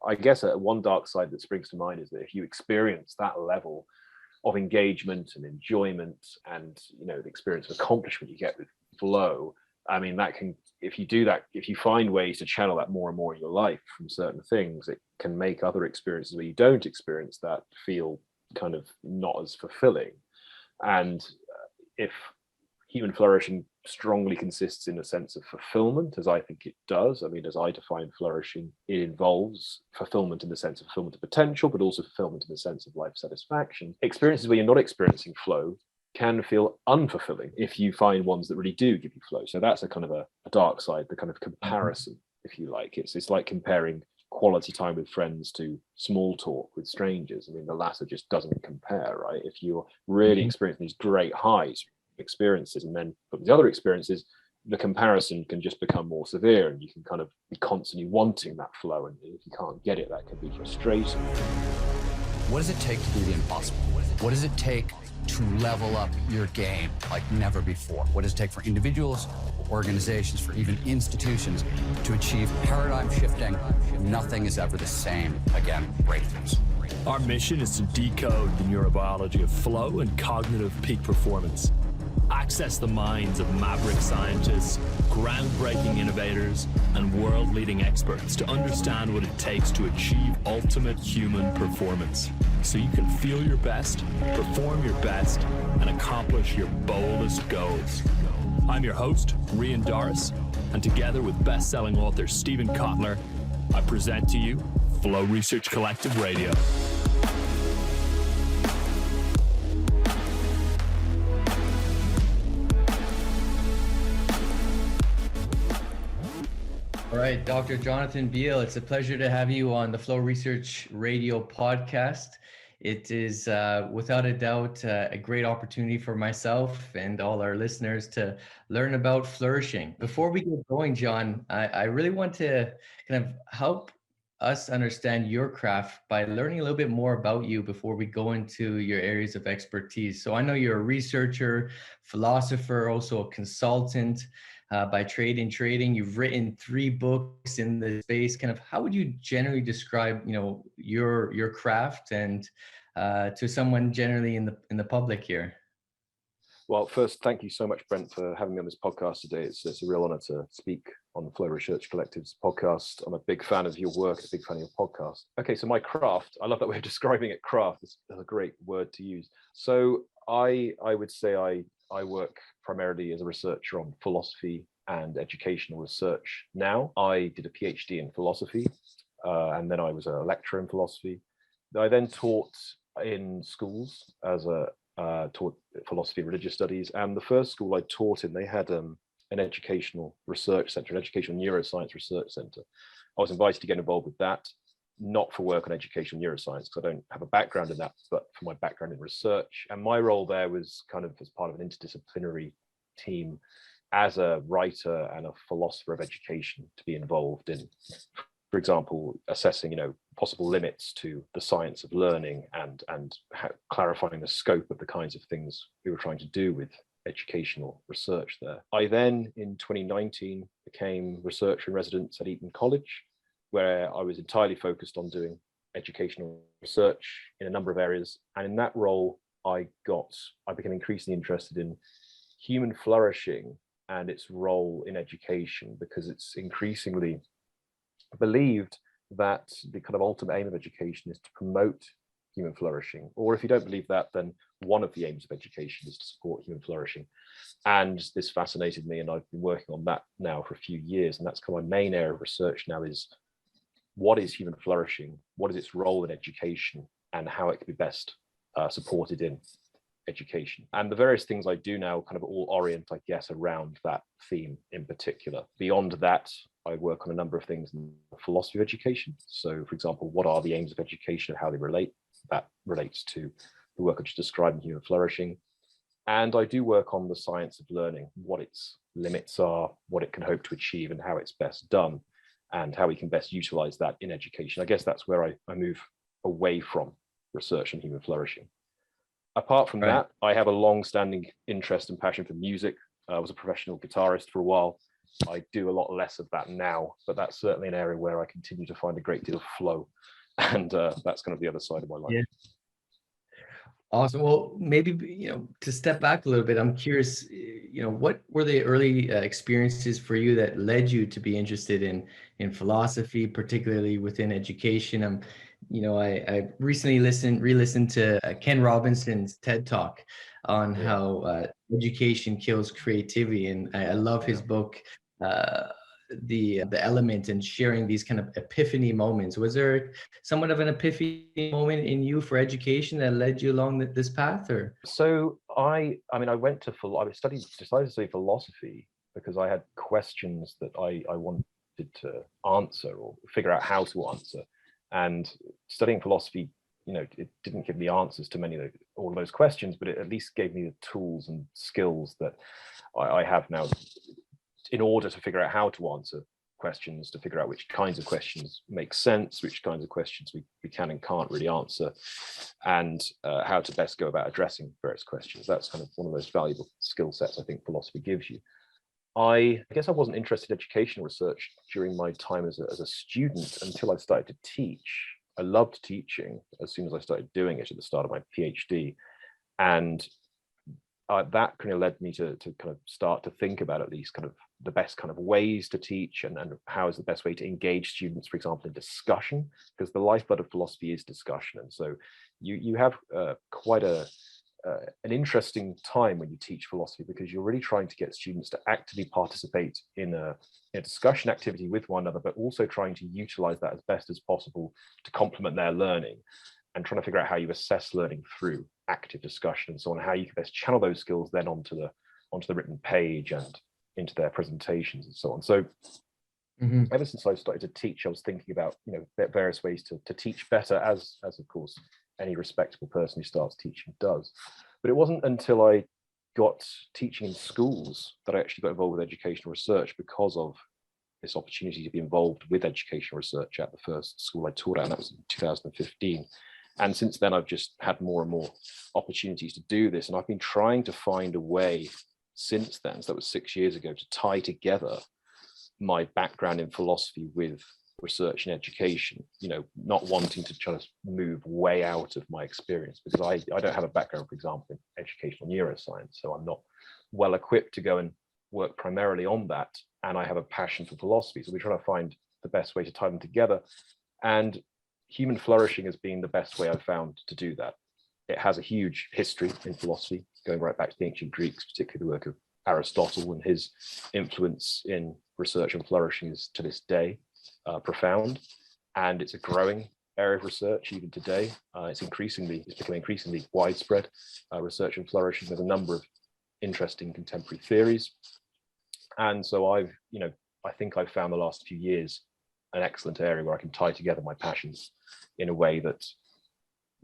I guess one dark side that springs to mind is that if you experience that level of engagement and enjoyment and, you know, the experience of accomplishment you get with flow, I mean, that can, if you do that, if you find ways to channel that more and more in your life from certain things, it can make other experiences where you don't experience that feel kind of not as fulfilling. And if human flourishing strongly consists in a sense of fulfillment, as I think it does, I mean, as I define flourishing, it involves fulfillment in the sense of fulfillment of potential, but also fulfillment in the sense of life satisfaction. Experiences where you're not experiencing flow can feel unfulfilling if you find ones that really do give you flow. So that's a kind of a dark side, the kind of comparison, if you like. It's like comparing quality time with friends to small talk with strangers. I mean, the latter just doesn't compare, right? If you're really experiencing these great highs experiences, and then but with the other experiences, the comparison can just become more severe, and you can kind of be constantly wanting that flow, and if you can't get it, that can be frustrating. What does it take to do the impossible? What does it take to level up your game like never before? What does it take for individuals, organizations, for even institutions to achieve paradigm shifting? Nothing is ever the same again breakthroughs. Our mission is to decode the neurobiology of flow and cognitive peak performance. Access the minds of maverick scientists, groundbreaking innovators, and world-leading experts to understand what it takes to achieve ultimate human performance, so you can feel your best, perform your best, and accomplish your boldest goals. I'm your host, Rian Doris, and together with best-selling author Stephen Kotler, I present to you Flow Research Collective Radio. All right, Dr. Jonathan Beale, it's a pleasure to have you on the Flow Research Radio podcast. It is without a doubt a great opportunity for myself and all our listeners to learn about flourishing. Before we get going, John, I really want to kind of help us understand your craft by learning a little bit more about you before we go into your areas of expertise. So I know you're a researcher, philosopher, also a consultant. By trading. You've written 3 books in the space. Kind of, how would you generally describe, you know, your craft and to someone generally in the public here? Well, first, thank you so much, Brent, for having me on this podcast today. It's a real honor to speak on the Flow Research Collective's podcast. I'm a big fan of your work, a big fan of your podcast. Okay, so my craft, I love that way of describing it, craft. It's a great word to use. So I would say I work primarily as a researcher on philosophy and educational research now. I did a PhD in philosophy, and then I was a lecturer in philosophy. I then taught in schools as taught philosophy and religious studies. And the first school I taught in, they had an educational research center, an educational neuroscience research center. I was invited to get involved with that, not for work on educational neuroscience, because I don't have a background in that, but for my background in research. And my role there was kind of as part of an interdisciplinary team as a writer and a philosopher of education to be involved in, for example, assessing, you know, possible limits to the science of learning and clarifying the scope of the kinds of things we were trying to do with educational research there. I then, in 2019, became researcher in residence at Eton College, where I was entirely focused on doing educational research in a number of areas. And in that role, I became increasingly interested in human flourishing and its role in education, because it's increasingly believed that the kind of ultimate aim of education is to promote human flourishing. Or if you don't believe that, then one of the aims of education is to support human flourishing. And this fascinated me, and I've been working on that now for a few years. And that's kind of my main area of research now, is what is human flourishing? What is its role in education, and how it can be best supported in education? And the various things I do now kind of all orient, I guess, around that theme in particular. Beyond that, I work on a number of things in the philosophy of education. So, for example, what are the aims of education and how they relate? That relates to the work I just described in human flourishing. And I do work on the science of learning, what its limits are, what it can hope to achieve, and how it's best done, and how we can best utilize that in education. I guess that's where I move away from research on human flourishing. Apart from that, I have a long-standing interest and passion for music. I was a professional guitarist for a while, I do a lot less of that now, but that's certainly an area where I continue to find a great deal of flow. And that's kind of the other side of my life. Yeah. Awesome. Well, maybe, to step back a little bit, I'm curious, what were the early experiences for you that led you to be interested in philosophy, particularly within education? I recently re-listened to Ken Robinson's TED Talk on how education kills creativity, and I love his book, the Element, and sharing these kind of epiphany moments. Was there somewhat of an epiphany moment in you for education that led you along this path? Or so I went to decided to study philosophy because I had questions that I wanted to answer or figure out how to answer. And studying philosophy, it didn't give me answers to all of those questions, but it at least gave me the tools and skills that I have now in order to figure out how to answer questions, to figure out which kinds of questions make sense, which kinds of questions we can and can't really answer, and how to best go about addressing various questions. That's kind of one of the most valuable skill sets I think philosophy gives you. I guess I wasn't interested in educational research during my time as a student until I started to teach. I loved teaching as soon as I started doing it at the start of my PhD. And that kind of led me to kind of start to think about at least kind of the best kind of ways to teach and how is the best way to engage students, for example, in discussion, because the lifeblood of philosophy is discussion. And so you have quite an interesting time when you teach philosophy, because you're really trying to get students to actively participate in a discussion activity with one another, but also trying to utilize that as best as possible to complement their learning, and trying to figure out how you assess learning through active discussion and so on, how you can best channel those skills then onto the written page and into their presentations and so on. So ever since I started to teach, I was thinking about various ways to teach better, as of course any respectable person who starts teaching does. But it wasn't until I got teaching in schools that I actually got involved with educational research, because of this opportunity to be involved with educational research at the first school I taught at, and that was in 2015. And since then, I've just had more and more opportunities to do this. And I've been trying to find a way since then, so that was 6 years ago, to tie together my background in philosophy with research in education, not wanting to try to move way out of my experience, because I don't have a background, for example, in educational neuroscience. So I'm not well equipped to go and work primarily on that. And I have a passion for philosophy. So we're trying to find the best way to tie them together. And human flourishing has been the best way I've found to do that. It has a huge history in philosophy, going right back to the ancient Greeks, particularly the work of Aristotle, and his influence in research on flourishing is to this day profound. And it's a growing area of research even today. It's becoming increasingly widespread research on flourishing. There's a number of interesting contemporary theories. And so I think I've found the last few years an excellent area where I can tie together my passions in a way that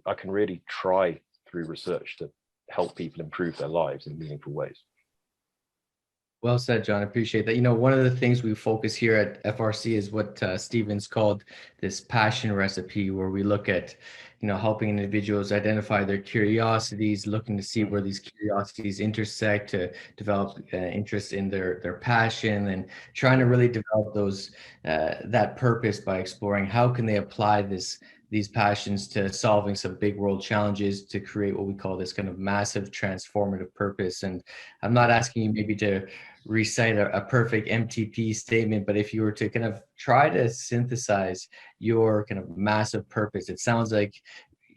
I can really try through research to help people improve their lives in meaningful ways. Well said, John. I appreciate that. One of the things we focus here at FRC is what Stevens called this passion recipe, where we look at, helping individuals identify their curiosities, looking to see where these curiosities intersect to develop interest in their passion, and trying to really develop that purpose by exploring how can they apply these passions to solving some big world challenges to create what we call this kind of massive transformative purpose. And I'm not asking you maybe to recite a perfect MTP statement, but if you were to kind of try to synthesize your kind of massive purpose, it sounds like,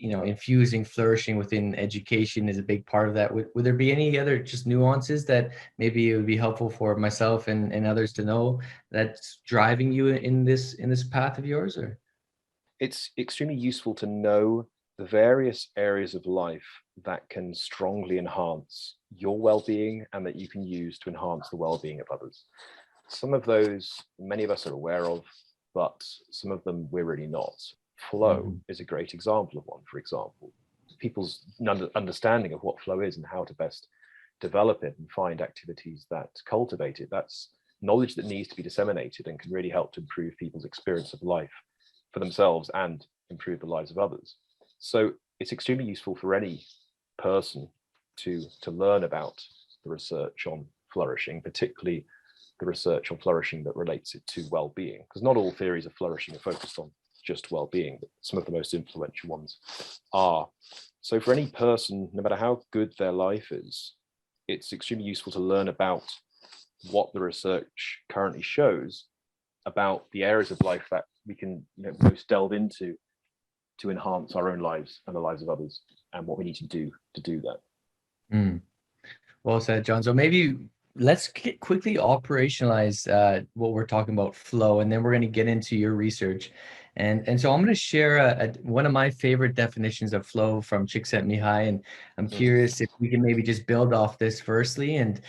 infusing flourishing within education is a big part of that. Would there be any other just nuances that maybe it would be helpful for myself and others to know that's driving you in this path of yours? Or it's extremely useful to know the various areas of life that can strongly enhance your well-being and that you can use to enhance the well-being of others. Some of those, many of us are aware of, but some of them we're really not. Flow is a great example of one, for example. People's understanding of what flow is and how to best develop it and find activities that cultivate it, that's knowledge that needs to be disseminated and can really help to improve people's experience of life for themselves and improve the lives of others. So it's extremely useful for any person to learn about the research on flourishing, particularly the research on flourishing that relates it to well-being, because not all theories of flourishing are focused on just well-being, but some of the most influential ones are. So for any person, no matter how good their life is, it's extremely useful to learn about what the research currently shows about the areas of life that we can most delve into to enhance our own lives and the lives of others, and what we need to do that. Well said, John. So maybe let's quickly operationalize what we're talking about, flow, and then we're going to get into your research. And so I'm going to share one of my favorite definitions of flow from Csikszentmihalyi, and I'm curious if we can maybe just build off this firstly and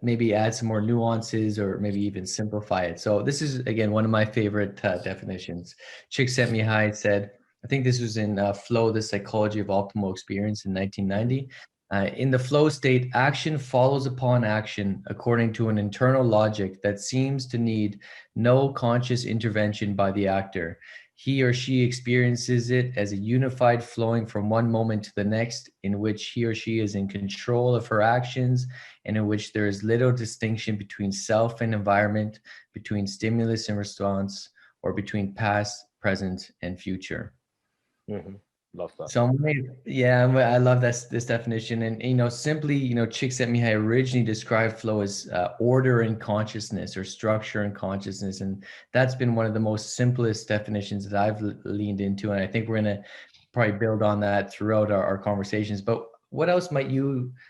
maybe add some more nuances or maybe even simplify it. So this is, again, one of my favorite definitions. Csikszentmihalyi said, I think this was in Flow, the Psychology of Optimal Experience in 1990. In the flow state, action follows upon action according to an internal logic that seems to need no conscious intervention by the actor. He or she experiences it as a unified flowing from one moment to the next, in which he or she is in control of her actions and in which there is little distinction between self and environment, between stimulus and response, or between past, present, and future. Love that. So I love this definition. And simply, Csikszentmihalyi originally described flow as order in consciousness or structure in consciousness, and that's been one of the most simplest definitions that I've leaned into, and I think we're going to probably build on that throughout our conversations. But what else might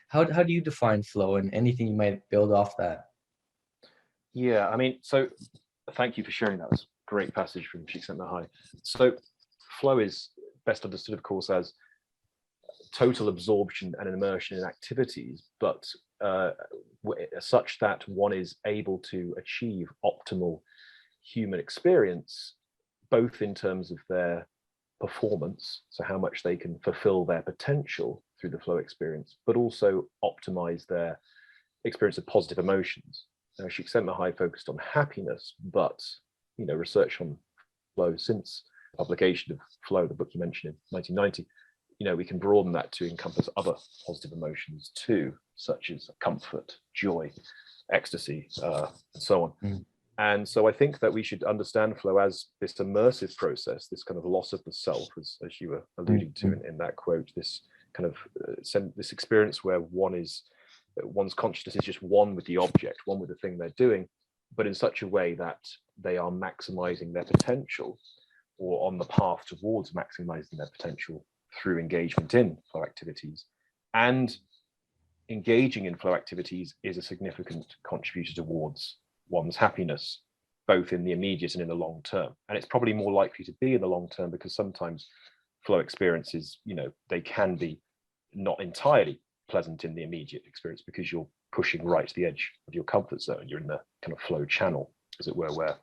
how do you define flow, and anything you might build off that? Yeah, I mean, so thank you for sharing that. That's a great passage from Csikszentmihalyi. So flow is best understood, of course, as total absorption and immersion in activities, but such that one is able to achieve optimal human experience, both in terms of their performance, so how much they can fulfill their potential through the flow experience, but also optimize their experience of positive emotions. Now, Csikszentmihalyi focused on happiness, but research on flow since publication of Flow, the book you mentioned in 1990, we can broaden that to encompass other positive emotions too, such as comfort, joy, ecstasy, and so on. And so I think that we should understand flow as this immersive process, this kind of loss of the self, as you were alluding to in that quote, this kind of this experience where one's consciousness is just one with the object, one with the thing they're doing, but in such a way that they are maximizing their potential, or on the path towards maximizing their potential through engagement in flow activities. And engaging in flow activities is a significant contributor towards one's happiness, both in the immediate and in the long term. And it's probably more likely to be in the long term, because sometimes flow experiences, they can be not entirely pleasant in the immediate experience, because you're pushing right to the edge of your comfort zone. You're in the kind of flow channel, as it were, where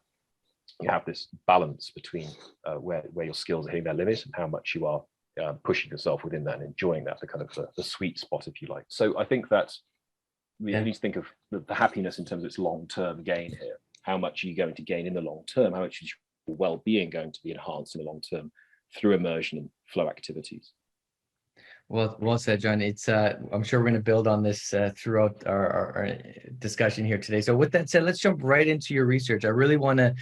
you have this balance between where your skills are hitting their limit and how much you are pushing yourself within that and enjoying that, the kind of the sweet spot, if you like. So I think that we need to think of the happiness in terms of its long-term gain here. How much are you going to gain in the long term? How much is your well-being going to be enhanced in the long term through immersion in flow activities? Well said, John. It's I'm sure we're going to build on this throughout our discussion here today. So with that said, let's jump right into your research. I really want to,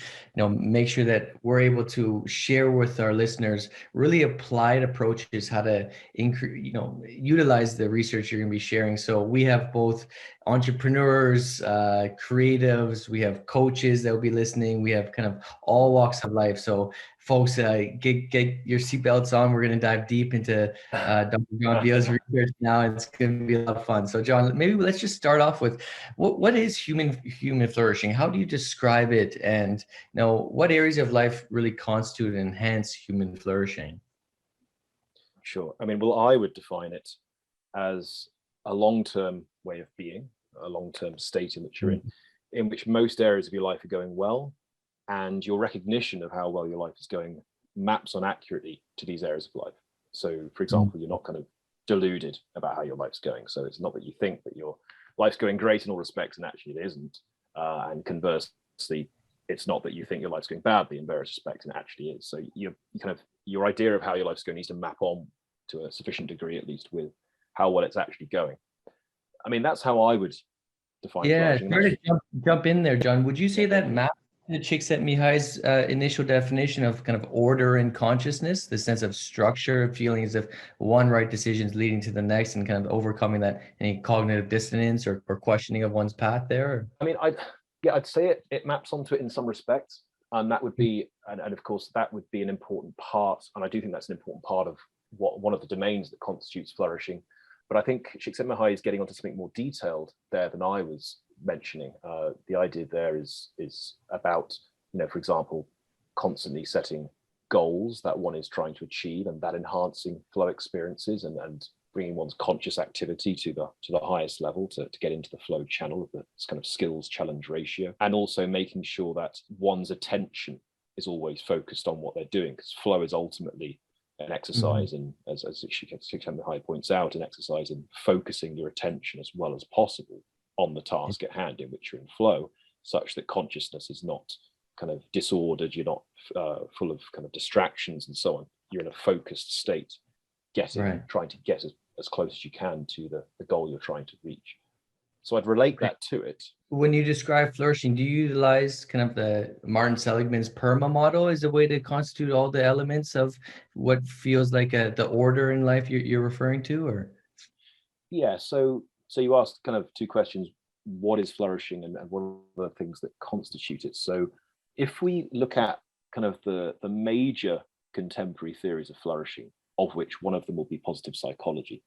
make sure that we're able to share with our listeners really applied approaches, how to utilize the research you're going to be sharing. So we have both entrepreneurs, creatives, we have coaches that will be listening. We have kind of all walks of life. So folks, get your seatbelts on. We're going to dive deep into Dr. John Beale's research now. It's going to be a lot of fun. So John, maybe let's just start off with what is human flourishing? How do you describe it? And what areas of life really constitute and enhance human flourishing? Sure. I mean, well, I would define it as a long-term way of being, a long-term state in which you're in which most areas of your life are going well, and your recognition of how well your life is going maps on accurately to these areas of life. So, for example, you're not kind of deluded about how your life's going. So it's not that you think that your life's going great in all respects and actually it isn't. And conversely, it's not that you think your life's going badly in various respects and it actually is. So your idea of how your life's going needs to map on to a sufficient degree, at least, with how well it's actually going. I mean, that's how I would define Yeah, flourishing. sorry to jump in there, John. Would you say that map to Csikszentmihalyi's initial definition of kind of order and consciousness, the sense of structure, feeling as if one right decision is leading to the next, and kind of overcoming that any cognitive dissonance or questioning of one's path there? I mean, I'd say it maps onto it in some respects, and that would be, and of course, that would be an important part, and I do think that's an important part of one of the domains that constitutes flourishing. But I think Csikszentmihalyi is getting onto something more detailed there than I was mentioning. The idea there is about, for example, constantly setting goals that one is trying to achieve, and that enhancing flow experiences and bringing one's conscious activity to the highest level to get into the flow channel of the kind of skills challenge ratio, and also making sure that one's attention is always focused on what they're doing, because flow is ultimately an exercise in, as Csikszentmihalyi points out, an exercise in focusing your attention as well as possible on the task at hand in which you're in flow, such that consciousness is not kind of disordered, you're not full of kind of distractions and so on. You're in a focused state, trying to get as close as you can to the goal you're trying to reach. So I'd relate that to it. When you describe flourishing, do you utilize kind of the Martin Seligman's PERMA model as a way to constitute all the elements of what feels like the order in life you're referring to, or? Yeah, so you asked kind of two questions: what is flourishing, and what are the things that constitute it? So if we look at kind of the major contemporary theories of flourishing, of which one of them will be positive psychology,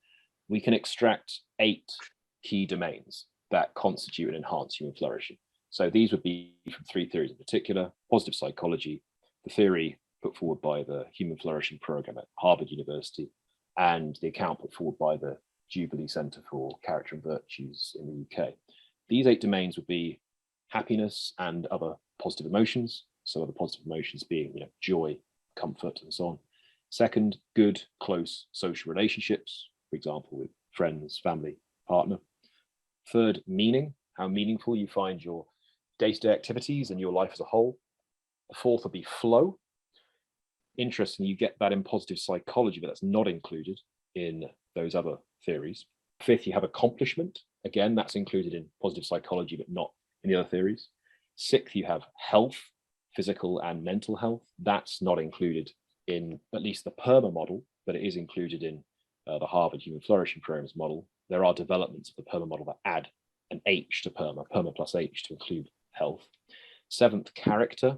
we can extract 8 key domains that constitute and enhance human flourishing. So these would be from 3 theories in particular: positive psychology, the theory put forward by the Human Flourishing Program at Harvard University, and the account put forward by the Jubilee Centre for Character and Virtues in the UK. These 8 domains would be happiness and other positive emotions. So other positive emotions being, joy, comfort, and so on. Second, good, close social relationships, for example, with friends, family, partner. Third, meaning, how meaningful you find your day-to-day activities and your life as a whole. The fourth would be flow. Interesting, you get that in positive psychology, but that's not included in those other theories. Fifth, you have accomplishment. Again, that's included in positive psychology, but not in the other theories. Sixth, you have health, physical and mental health. That's not included in at least the PERMA model, but it is included in the Harvard Human Flourishing Program's model. There are developments of the PERMA model that add an H to PERMA plus H to include health. Seventh, character,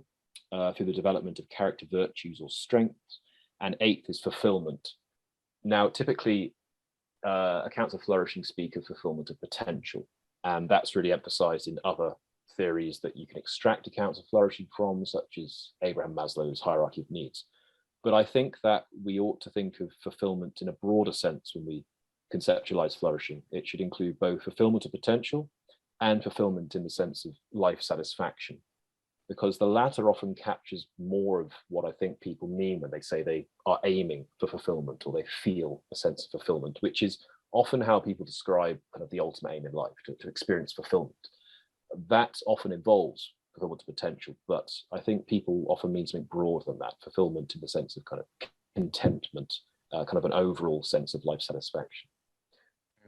through the development of character virtues or strengths. And eighth is fulfillment. Now, typically, accounts of flourishing speak of fulfillment of potential, and that's really emphasized in other theories that you can extract accounts of flourishing from, such as Abraham Maslow's hierarchy of needs. But I think that we ought to think of fulfillment in a broader sense when we conceptualize flourishing. It should include both fulfillment of potential and fulfillment in the sense of life satisfaction, because the latter often captures more of what I think people mean when they say they are aiming for fulfillment or they feel a sense of fulfillment, which is often how people describe kind of the ultimate aim in life, to experience fulfillment. That often involves fulfillment of potential, but I think people often mean something broader than that, fulfillment in the sense of kind of contentment, kind of an overall sense of life satisfaction.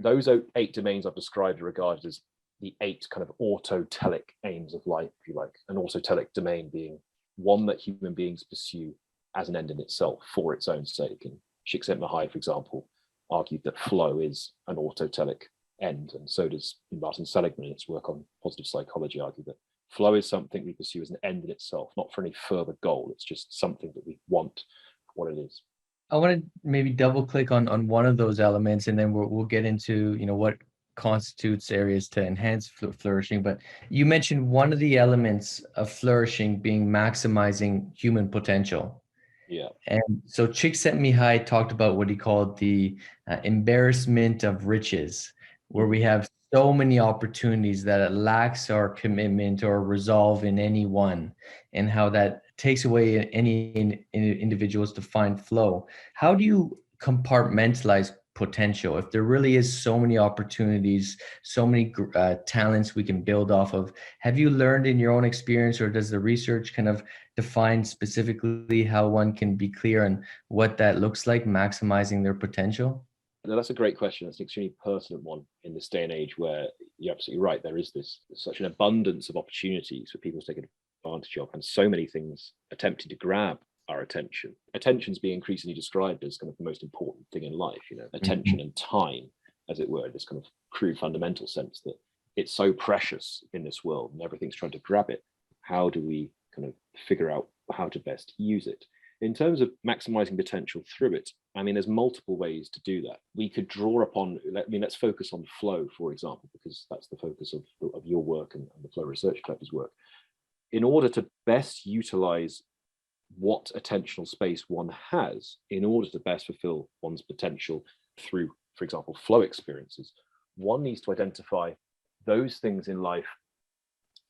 Those 8 domains I've described are regarded as the 8 kind of autotelic aims of life, if you like. An autotelic domain being one that human beings pursue as an end in itself for its own sake. And Csikszentmihalyi, for example, argued that flow is an autotelic end, and so does Martin Seligman in its work on positive psychology argue that flow is something we pursue as an end in itself, not for any further goal. It's just something that we want for what it is. I want to maybe double click on one of those elements, and then we'll get into what constitutes areas to enhance flourishing. But you mentioned one of the elements of flourishing being maximizing human potential. Yeah. And so Csikszentmihalyi talked about what he called the embarrassment of riches, where we have so many opportunities that it lacks our commitment or resolve in any one, and how that takes away any individuals to find flow. How do you compartmentalize potential if there really is so many opportunities, so many talents we can build off of? Have you learned in your own experience, or does the research kind of define specifically how one can be clear on what that looks like, maximizing their potential? That's a great question. That's an extremely pertinent one in this day and age where you're absolutely right. There is such an abundance of opportunities for people to take advantage of, and so many things attempting to grab our attention. Attention's being increasingly described as kind of the most important thing in life, attention and time, as it were, in this kind of crude fundamental sense that it's so precious in this world and everything's trying to grab it. How do we kind of figure out how to best use it? In terms of maximizing potential through it, there's multiple ways to do that. We could draw upon, let's focus on flow, for example, because that's the focus of your work and the Flow Research Collective's work. In order to best utilize what attentional space one has, in order to best fulfill one's potential through, for example, flow experiences, one needs to identify those things in life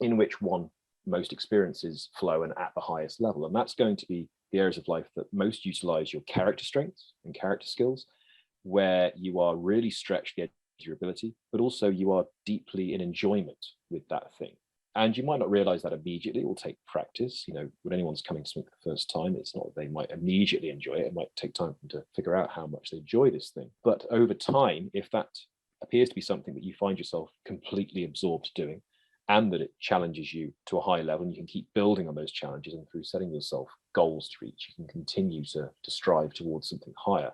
in which one most experiences flow and at the highest level. And that's going to be the areas of life that most utilize your character strengths and character skills, where you are really stretched the edge of your ability, but also you are deeply in enjoyment with that thing. And you might not realize that immediately. It will take practice. When anyone's coming to something for the first time, it's not that they might immediately enjoy it. It might take time for them to figure out how much they enjoy this thing. But over time, if that appears to be something that you find yourself completely absorbed doing, and that it challenges you to a high level, and you can keep building on those challenges, and through setting yourself goals to reach, you can continue to strive towards something higher,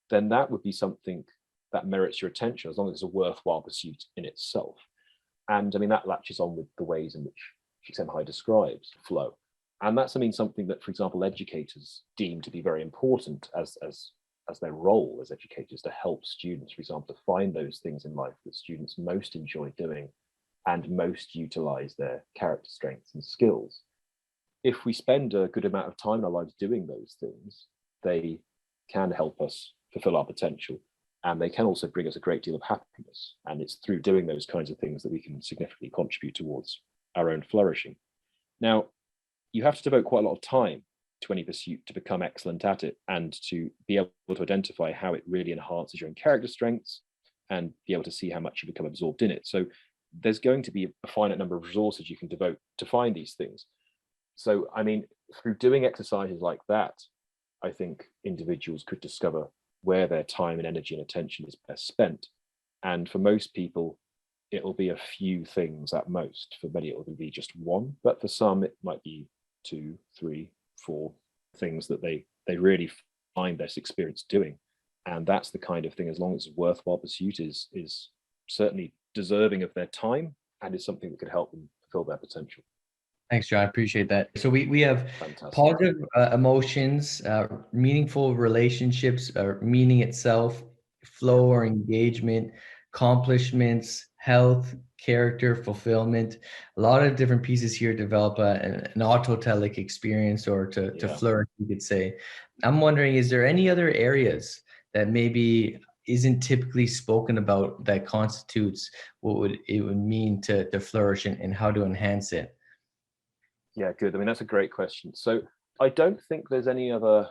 then that would be something that merits your attention, as long as it's a worthwhile pursuit in itself. And that latches on with the ways in which Csikszentmihalyi describes flow. And that's something that, for example, educators deem to be very important as their role as educators, to help students, for example, to find those things in life that students most enjoy doing and most utilize their character strengths and skills. If we spend a good amount of time in our lives doing those things, they can help us fulfill our potential, and they can also bring us a great deal of happiness. And it's through doing those kinds of things that we can significantly contribute towards our own flourishing. Now, you have to devote quite a lot of time to any pursuit to become excellent at it, and to be able to identify how it really enhances your own character strengths, and be able to see how much you become absorbed in it. So there's going to be a finite number of resources you can devote to find these things. So, through doing exercises like that, I think individuals could discover where their time and energy and attention is best spent. And for most people, it'll be a few things at most. For many, it'll be just one, but for some, it might be 2, 3, 4 things that they really find this experience doing. And that's the kind of thing, as long as it's a worthwhile pursuit, is certainly deserving of their time, and is something that could help them fulfill their potential. Thanks, John. I appreciate that. So we have Fantastic. Positive emotions, meaningful relationships, meaning itself, flow or engagement, accomplishments, health, character, fulfillment. A lot of different pieces here develop an autotelic experience, or to flourish, you could say. I'm wondering, is there any other areas that maybe isn't typically spoken about that constitutes what it would mean to flourish, and how to enhance it? Yeah, good. That's a great question. So I don't think there's any other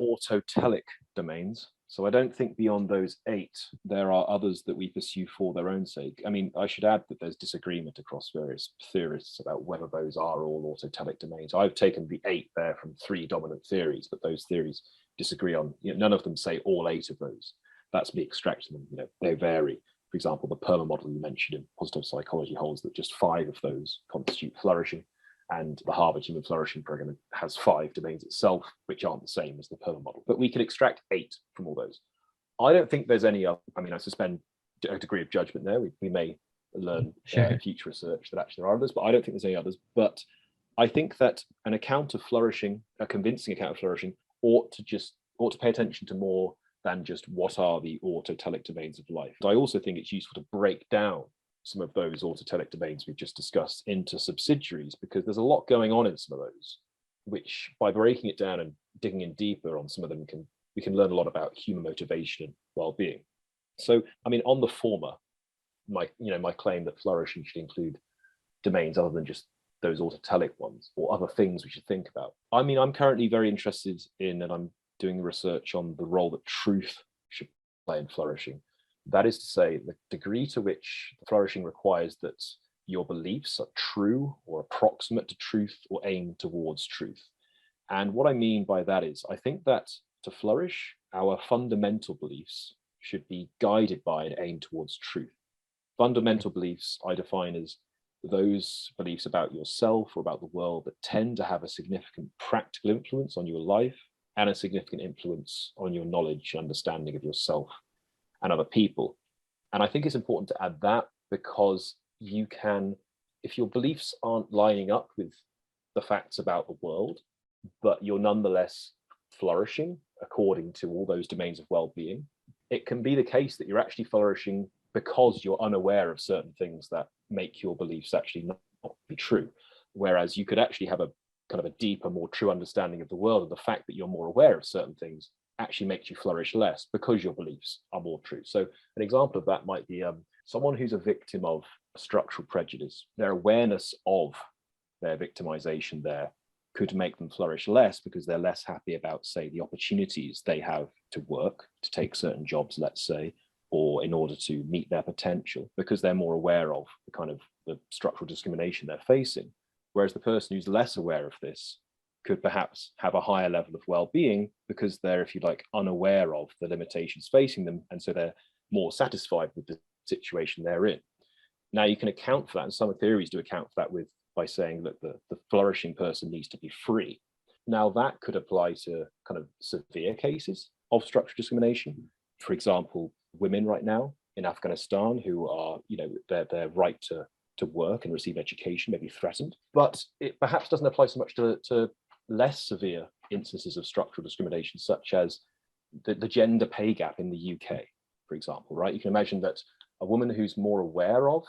autotelic domains. So I don't think beyond those 8, there are others that we pursue for their own sake. I should add that there's disagreement across various theorists about whether those are all autotelic domains. I've taken the 8 there from 3 dominant theories, but those theories disagree on, none of them say all 8 of those. That's me extracting them, they vary. For example, the PERMA model you mentioned in positive psychology holds that just 5 of those constitute flourishing. And the Harvard Human Flourishing Program has 5 domains itself, which aren't the same as the PERMA model. But we can extract 8 from all those. I don't think there's any other. I suspend a degree of judgment there. We may learn in future research that actually there are others, but I don't think there's any others. But I think that an account of flourishing, a convincing account of flourishing, ought to pay attention to more than just what are the autotelic domains of life. I also think it's useful to break down some of those autotelic domains we've just discussed into subsidiaries, because there's a lot going on in some of those, which by breaking it down and digging in deeper on some of them, we can learn a lot about human motivation and well-being. So, on the former, my claim that flourishing should include domains other than just those autotelic ones, or other things we should think about. I'm currently very interested in, and I'm doing research on the role that truth should play in flourishing. That is to say, the degree to which flourishing requires that your beliefs are true or approximate to truth or aim towards truth. And what I mean by that is, I think that to flourish, our fundamental beliefs should be guided by and aimed towards truth. Fundamental beliefs I define as those beliefs about yourself or about the world that tend to have a significant practical influence on your life and a significant influence on your knowledge and understanding of yourself and other people. And I think it's important to add that, because you can, if your beliefs aren't lining up with the facts about the world, but you're nonetheless flourishing according to all those domains of well-being, it can be the case that you're actually flourishing because you're unaware of certain things that make your beliefs actually not be true. Whereas you could actually have a kind of a deeper, more true understanding of the world, and the fact that you're more aware of certain things actually makes you flourish less because your beliefs are more true. So an example of that might be someone who's a victim of structural prejudice. Their awareness of their victimization there could make them flourish less because they're less happy about, say, the opportunities they have to work, to take certain jobs, let's say, or in order to meet their potential, because they're more aware of the kind of the structural discrimination they're facing. Whereas the person who's less aware of this could perhaps have a higher level of well-being because they're, if you like, unaware of the limitations facing them, and so they're more satisfied with the situation they're in. Now, you can account for that, and some theories do account for that by saying that the flourishing person needs to be free. Now, that could apply to kind of severe cases of structural discrimination. For example, women right now in Afghanistan who are, their right to work and receive education may be threatened. But it perhaps doesn't apply so much to less severe instances of structural discrimination, such as the gender pay gap in the UK, for example, right? You can imagine that a woman who's more aware of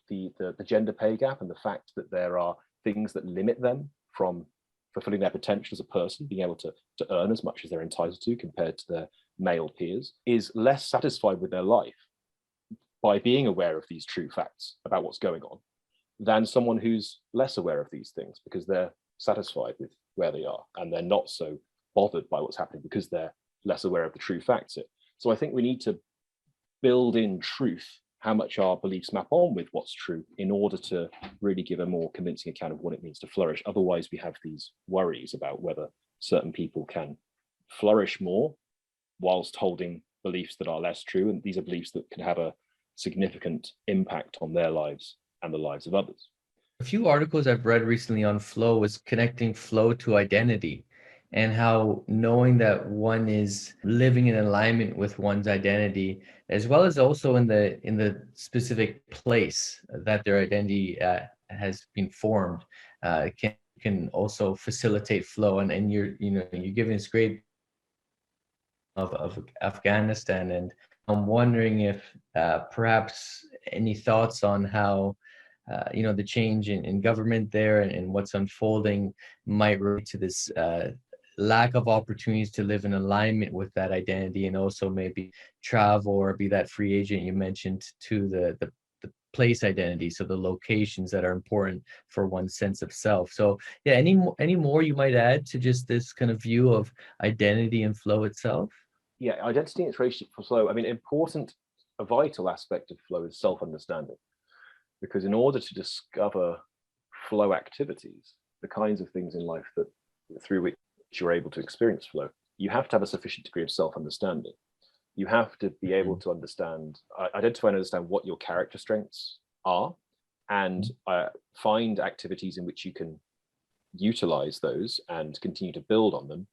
the gender pay gap and the fact that there are things that limit them from fulfilling their potential as a person, being able to earn as much as they're entitled to compared to their male peers, is less satisfied with their life by being aware of these true facts about what's going on than someone who's less aware of these things, because they're satisfied with where they are and they're not so bothered by what's happening because they're less aware of the true facts. So I think we need to build in truth, how much our beliefs map on with what's true, in order to really give a more convincing account of what it means to flourish. Otherwise, we have these worries about whether certain people can flourish more whilst holding beliefs that are less true. And these are beliefs that can have a significant impact on their lives and the lives of others. A few articles I've read recently on flow was connecting flow to identity, and how knowing that one is living in alignment with one's identity, as well as also in the specific place that their identity has been formed, can also facilitate flow. And you're giving this great of Afghanistan, and I'm wondering if perhaps any thoughts on how the change in government there and what's unfolding might relate to this lack of opportunities to live in alignment with that identity, and also maybe travel or be that free agent you mentioned to the place identity, so the locations that are important for one's sense of self. So yeah, any more you might add to just this kind of view of identity and flow itself? Yeah, identity and its relationship for flow. I mean, a vital aspect of flow is self-understanding, because in order to discover flow activities, the kinds of things in life that through which you're able to experience flow, you have to have a sufficient degree of self-understanding. You have to be able to identify and understand what your character strengths are, and find activities in which you can utilize those and continue to build on them,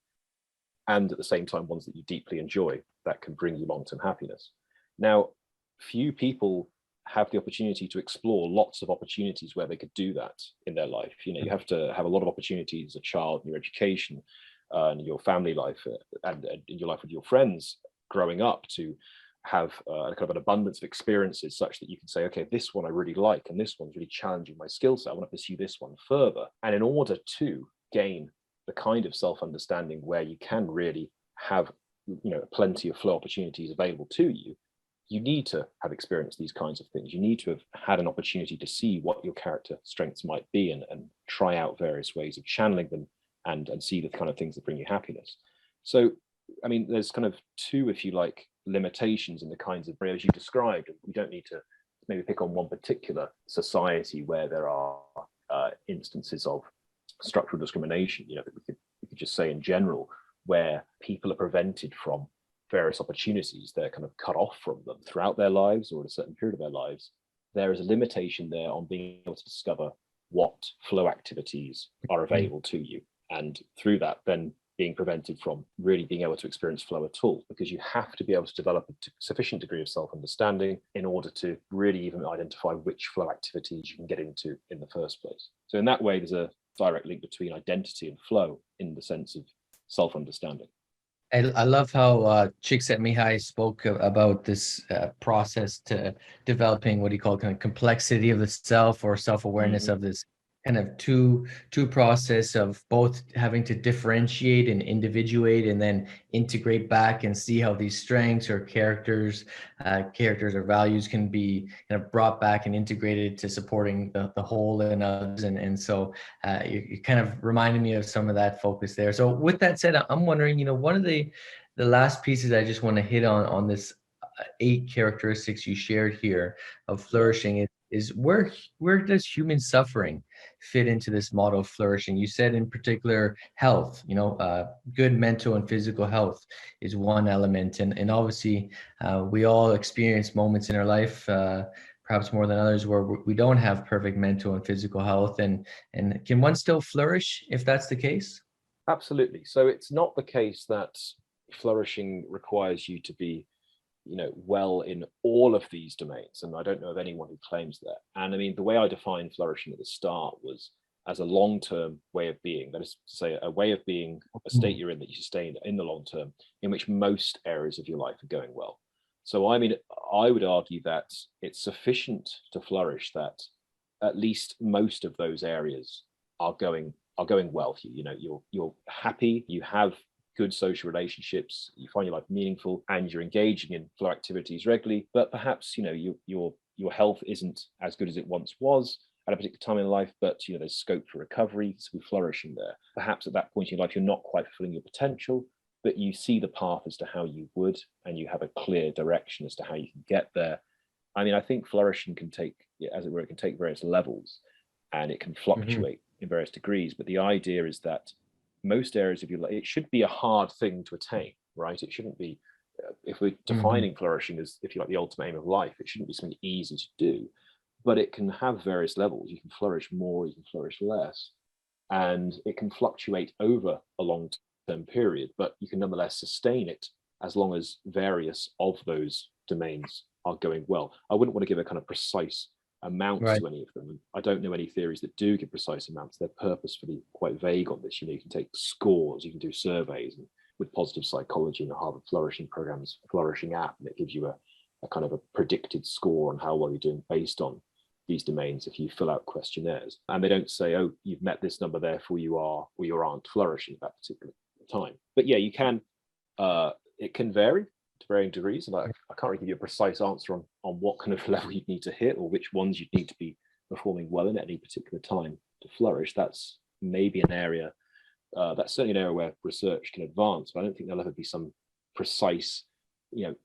and at the same time ones that you deeply enjoy that can bring you long-term happiness. Now, few people have the opportunity to explore lots of opportunities where they could do that in their life. You have to have a lot of opportunities as a child in your education and your family life and in your life with your friends growing up, to have kind of an abundance of experiences such that you can say, okay, this one I really like, and this one's really challenging my skill set. I want to pursue this one further. And in order to gain the kind of self-understanding where you can really have plenty of flow opportunities available to you, you need to have experienced these kinds of things. You need to have had an opportunity to see what your character strengths might be, and try out various ways of channeling them and see the kind of things that bring you happiness. So, I mean, there's kind of two, if you like, limitations in the kinds of areas you described. We don't need to maybe pick on one particular society where there are instances of structural discrimination. We could just say in general, where people are prevented from various opportunities, they're kind of cut off from them throughout their lives or at a certain period of their lives, there is a limitation there on being able to discover what flow activities are available to you. And through that, then being prevented from really being able to experience flow at all, because you have to be able to develop a sufficient degree of self-understanding in order to really even identify which flow activities you can get into in the first place. So in that way, there's a direct link between identity and flow in the sense of self-understanding. I love how Csikszentmihalyi spoke about this process to developing what he called kind of complexity of the self, or self-awareness of this kind of two process of both having to differentiate and individuate and then integrate back and see how these strengths or characters or values can be kind of brought back and integrated to supporting the whole and others. And so you kind of reminded me of some of that focus there. So with that said, I'm wondering, one of the last pieces I just want to hit on this 8 characteristics you shared here of flourishing is where does human suffering fit into this model of flourishing? You said in particular health, good mental and physical health is one element, and obviously we all experience moments in our life, perhaps more than others, where we don't have perfect mental and physical health, and can one still flourish if that's the case? Absolutely. So it's not the case that flourishing requires you to be well in all of these domains. And I don't know of anyone who claims that. And I mean, the way I defined flourishing at the start was as a long-term way of being. That is to say, a way of being, a state you're in that you sustain in the long term, in which most areas of your life are going well. So I mean, I would argue that it's sufficient to flourish that at least most of those areas are going well for you. You're happy, you have good social relationships, you find your life meaningful, and you're engaging in flow activities regularly, but perhaps your health isn't as good as it once was at a particular time in life, but there's scope for recovery, so we're flourishing there. Perhaps at that point in your life you're not quite fulfilling your potential, but you see the path as to how you would, and you have a clear direction as to how you can get there. I mean, I think flourishing can take, as it were, it can take various levels, and it can fluctuate in various degrees, but the idea is that most areas of your life, it should be a hard thing to attain, right? It shouldn't be, if we're defining flourishing as, if you like, the ultimate aim of life, it shouldn't be something easy to do, but it can have various levels. You can flourish more, you can flourish less, and it can fluctuate over a long-term period, but you can nonetheless sustain it as long as various of those domains are going well. I wouldn't want to give a kind of precise amounts to any of them. I don't know any theories that do give precise amounts. They're purposefully quite vague on this. You can take scores, you can do surveys, and with positive psychology and the Harvard Flourishing Program's Flourishing app, and it gives you a kind of a predicted score on how well you're doing based on these domains if you fill out questionnaires. And they don't say, oh, you've met this number, therefore you are or you aren't flourishing at that particular time. But yeah, you can, it can vary to varying degrees, and I can't really give you a precise answer on what kind of level you'd need to hit or which ones you'd need to be performing well in at any particular time to flourish. That's maybe an area, that's certainly an area where research can advance, but I don't think there'll ever be some precise,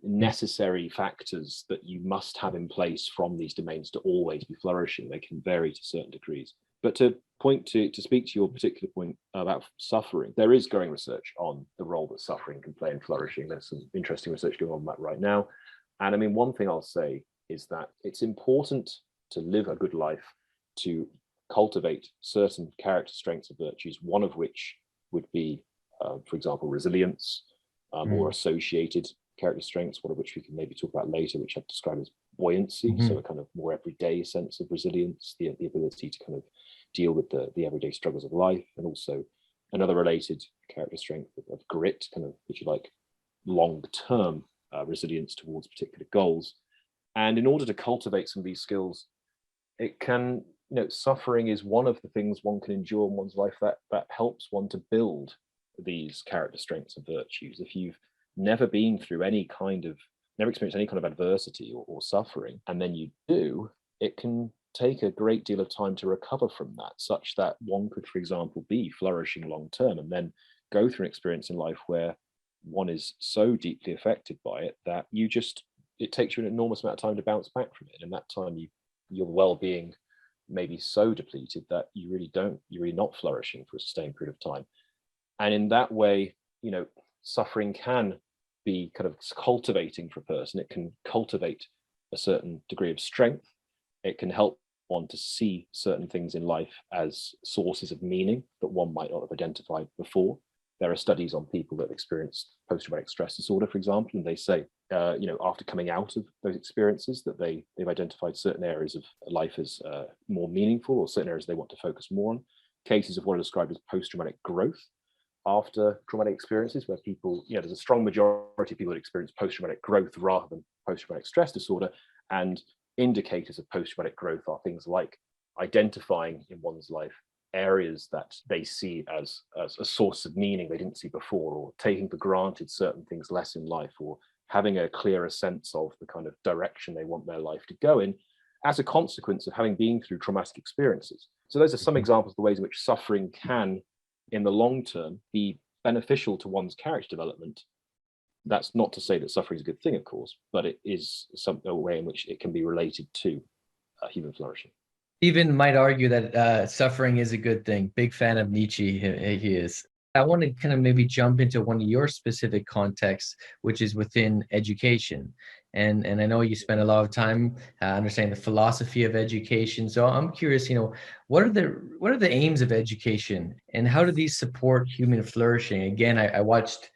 necessary factors that you must have in place from these domains to always be flourishing. They can vary to certain degrees. But to speak to your particular point about suffering, there is growing research on the role that suffering can play in flourishing. There's some interesting research going on that right now. And I mean, one thing I'll say is that it's important to live a good life, to cultivate certain character strengths and virtues, one of which would be, for example, resilience, or associated character strengths, one of which we can maybe talk about later, which I've described as buoyancy. So a kind of more everyday sense of resilience, the ability to kind of deal with the everyday struggles of life, and also another related character strength of grit, kind of, if you like, long-term resilience towards particular goals. And in order to cultivate some of these skills, it can, suffering is one of the things one can endure in one's life that helps one to build these character strengths and virtues. If you've never been through never experienced any kind of adversity or suffering, and then you do, it can take a great deal of time to recover from that, such that one could, for example, be flourishing long term and then go through an experience in life where one is so deeply affected by it that it takes you an enormous amount of time to bounce back from it. And that time your well-being may be so depleted that you're really not flourishing for a sustained period of time. And in that way, suffering can be kind of cultivating for a person. It can cultivate a certain degree of strength. It can help one to see certain things in life as sources of meaning that one might not have identified before. There are studies on people that have experienced post-traumatic stress disorder, for example, and they say, after coming out of those experiences, that they've identified certain areas of life as more meaningful, or certain areas they want to focus more on. Cases of what are described as post-traumatic growth after traumatic experiences, where people, there's a strong majority of people that experience post-traumatic growth rather than post-traumatic stress disorder. And indicators of post-traumatic growth are things like identifying in one's life areas that they see as a source of meaning they didn't see before, or taking for granted certain things less in life, or having a clearer sense of the kind of direction they want their life to go in as a consequence of having been through traumatic experiences. So those are some examples of the ways in which suffering can, in the long term, be beneficial to one's character development. That's not to say that suffering is a good thing, of course, but it is a way in which it can be related to human flourishing. Even might argue that suffering is a good thing. Big fan of Nietzsche, he is. I want to kind of maybe jump into one of your specific contexts, which is within education. And I know you spend a lot of time understanding the philosophy of education. So I'm curious, what are the aims of education, and how do these support human flourishing? Again, I watched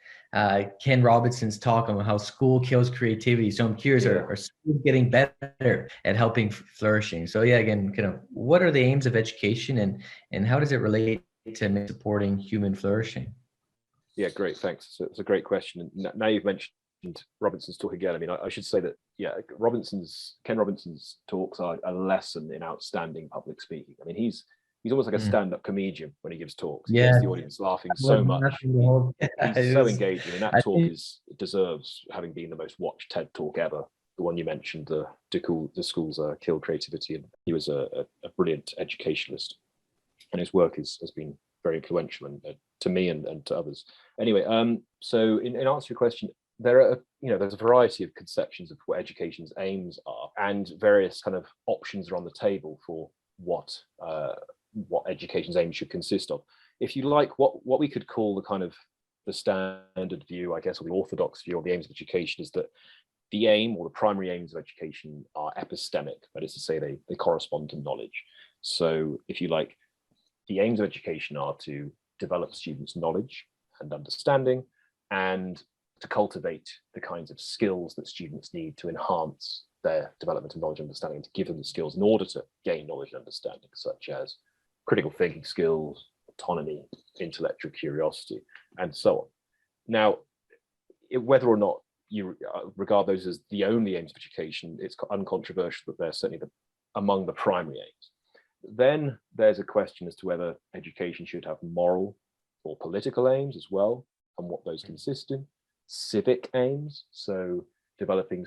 Ken Robinson's talk on how school kills creativity. So I'm curious, are schools getting better at helping flourishing? So again, kind of what are the aims of education, and how does it relate to supporting human flourishing? Yeah, great, thanks. So it's a great question. And now you've mentioned Robinson's talk again. I mean, I should say that, Ken Robinson's talks are a lesson in outstanding public speaking. I mean, he's almost like a stand-up comedian when he gives talks. He gets the audience laughing so much. He's so engaging, and that talk deserves having been the most watched TED talk ever. The one you mentioned, the schools kill creativity, and he was a brilliant educationalist, and his work has been very influential to me and to others. Anyway, so in answer to your question, there's a variety of conceptions of what education's aims are, and various kind of options are on the table for what education's aims should consist of. If you like, what we could call the kind of the standard view, I guess, or the orthodox view of the aims of education is that the aim or the primary aims of education are epistemic, that is to say they correspond to knowledge. So if you like, the aims of education are to develop students' knowledge and understanding, and to cultivate the kinds of skills that students need to enhance their development of knowledge and understanding, to give them the skills in order to gain knowledge and understanding, such as critical thinking skills, autonomy, intellectual curiosity, and so on. Now, whether or not you regard those as the only aims of education, it's uncontroversial that they're certainly among the primary aims. Then there's a question as to whether education should have moral or political aims as well, and what those consist in. Civic aims, so developing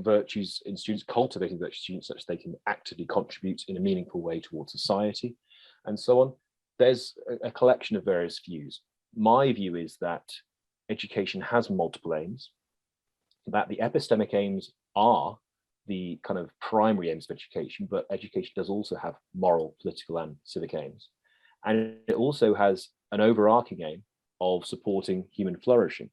virtues in students, cultivating virtues in students such that they can actively contribute in a meaningful way towards society, and so on. There's a collection of various views. My view is that education has multiple aims, that the epistemic aims are the kind of primary aims of education, but education does also have moral, political, and civic aims. And it also has an overarching aim of supporting human flourishing.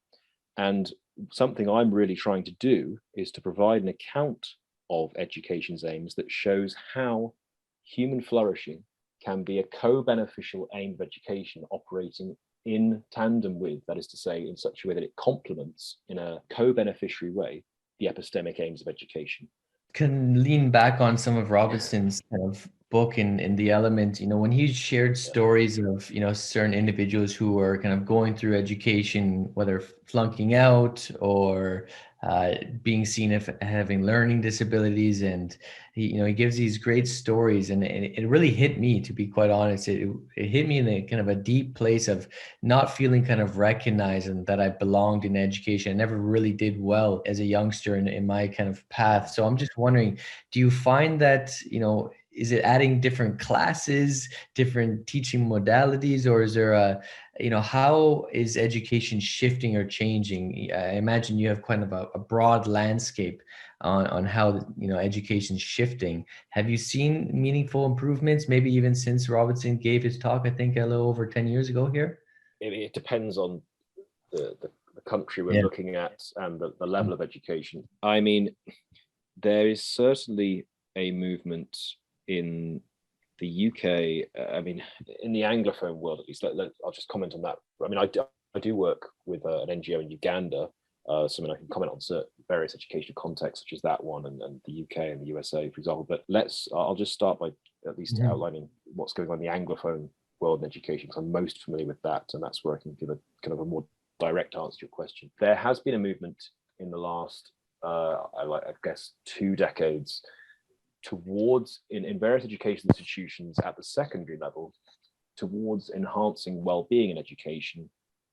And something I'm really trying to do is to provide an account of education's aims that shows how human flourishing can be a co-beneficial aim of education operating in tandem with, that is to say, in such a way that it complements in a co-beneficiary way the epistemic aims of education. Can lean back on some of Robinson's kind of book in The Element, when he shared stories of, certain individuals who were kind of going through education, whether flunking out or being seen as having learning disabilities. And he gives these great stories, and it really hit me, to be quite honest. It hit me in a kind of a deep place of not feeling kind of recognized and that I belonged in education. I never really did well as a youngster in my kind of path. So I'm just wondering, do you find that, is it adding different classes, different teaching modalities, or is there how is education shifting or changing? I imagine you have kind of a broad landscape on how, education's shifting. Have you seen meaningful improvements, maybe even since Robinson gave his talk, I think a little over 10 years ago here? It depends on the country we're looking at and the level of education. I mean, there is certainly a movement in the UK, I mean, in the Anglophone world, at least. I'll just comment on that. I mean, I do work with an NGO in Uganda, so I mean, I can comment on certain various educational contexts, such as that one, and the UK and the USA, for example. But I'll just start by at least outlining what's going on in the Anglophone world in education, because I'm most familiar with that, and that's where I can give a kind of a more direct answer to your question. There has been a movement in the last, I guess, 2 decades towards, in various education institutions at the secondary level, towards enhancing well-being in education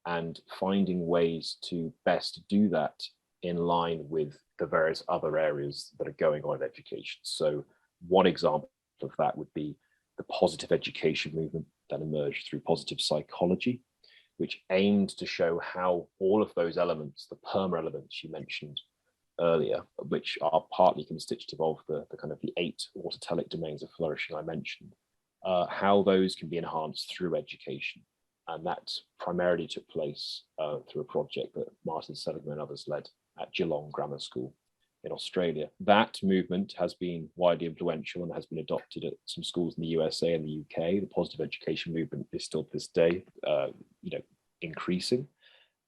and finding ways to best do that in line with the various other areas that are going on in education. So one example of that would be the positive education movement that emerged through positive psychology, which aimed to show how all of those elements, the PERMA elements you mentioned earlier, which are partly constitutive of the kind of the 8 autotelic domains of flourishing I mentioned, how those can be enhanced through education. And that primarily took place through a project that Martin Seligman and others led at Geelong Grammar School in Australia. That movement has been widely influential and has been adopted at some schools in the USA and the UK. The positive education movement is still to this day, increasing.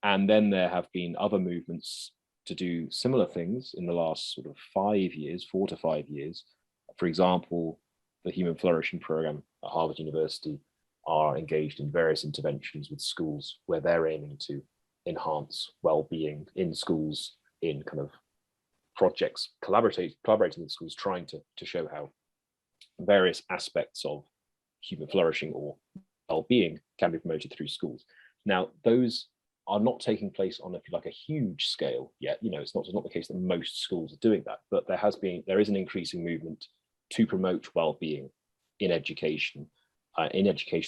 And then there have been other movements to do similar things in the last sort of 5 years, 4 to 5 years. For example, the Human Flourishing Program at Harvard University are engaged in various interventions with schools where they're aiming to enhance well-being in schools, in kind of projects, collaborating with schools, trying to show how various aspects of human flourishing or well-being can be promoted through schools. Now, those are not taking place on, if you like, a huge scale yet. It's not the case that most schools are doing that, but there is an increasing movement to promote well-being in education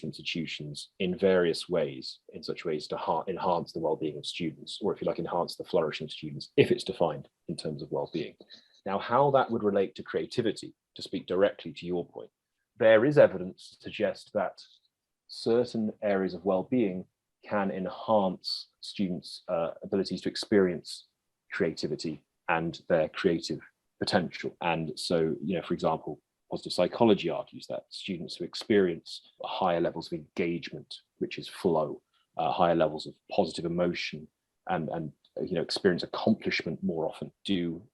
institutions in various ways, in such ways to enhance the well-being of students, or if you like, enhance the flourishing of students, if it's defined in terms of well-being. Now, how that would relate to creativity, to speak directly to your point, there is evidence to suggest that certain areas of well-being can enhance students' abilities to experience creativity and their creative potential. And so, for example, positive psychology argues that students who experience higher levels of engagement, which is flow, higher levels of positive emotion, and experience accomplishment more often,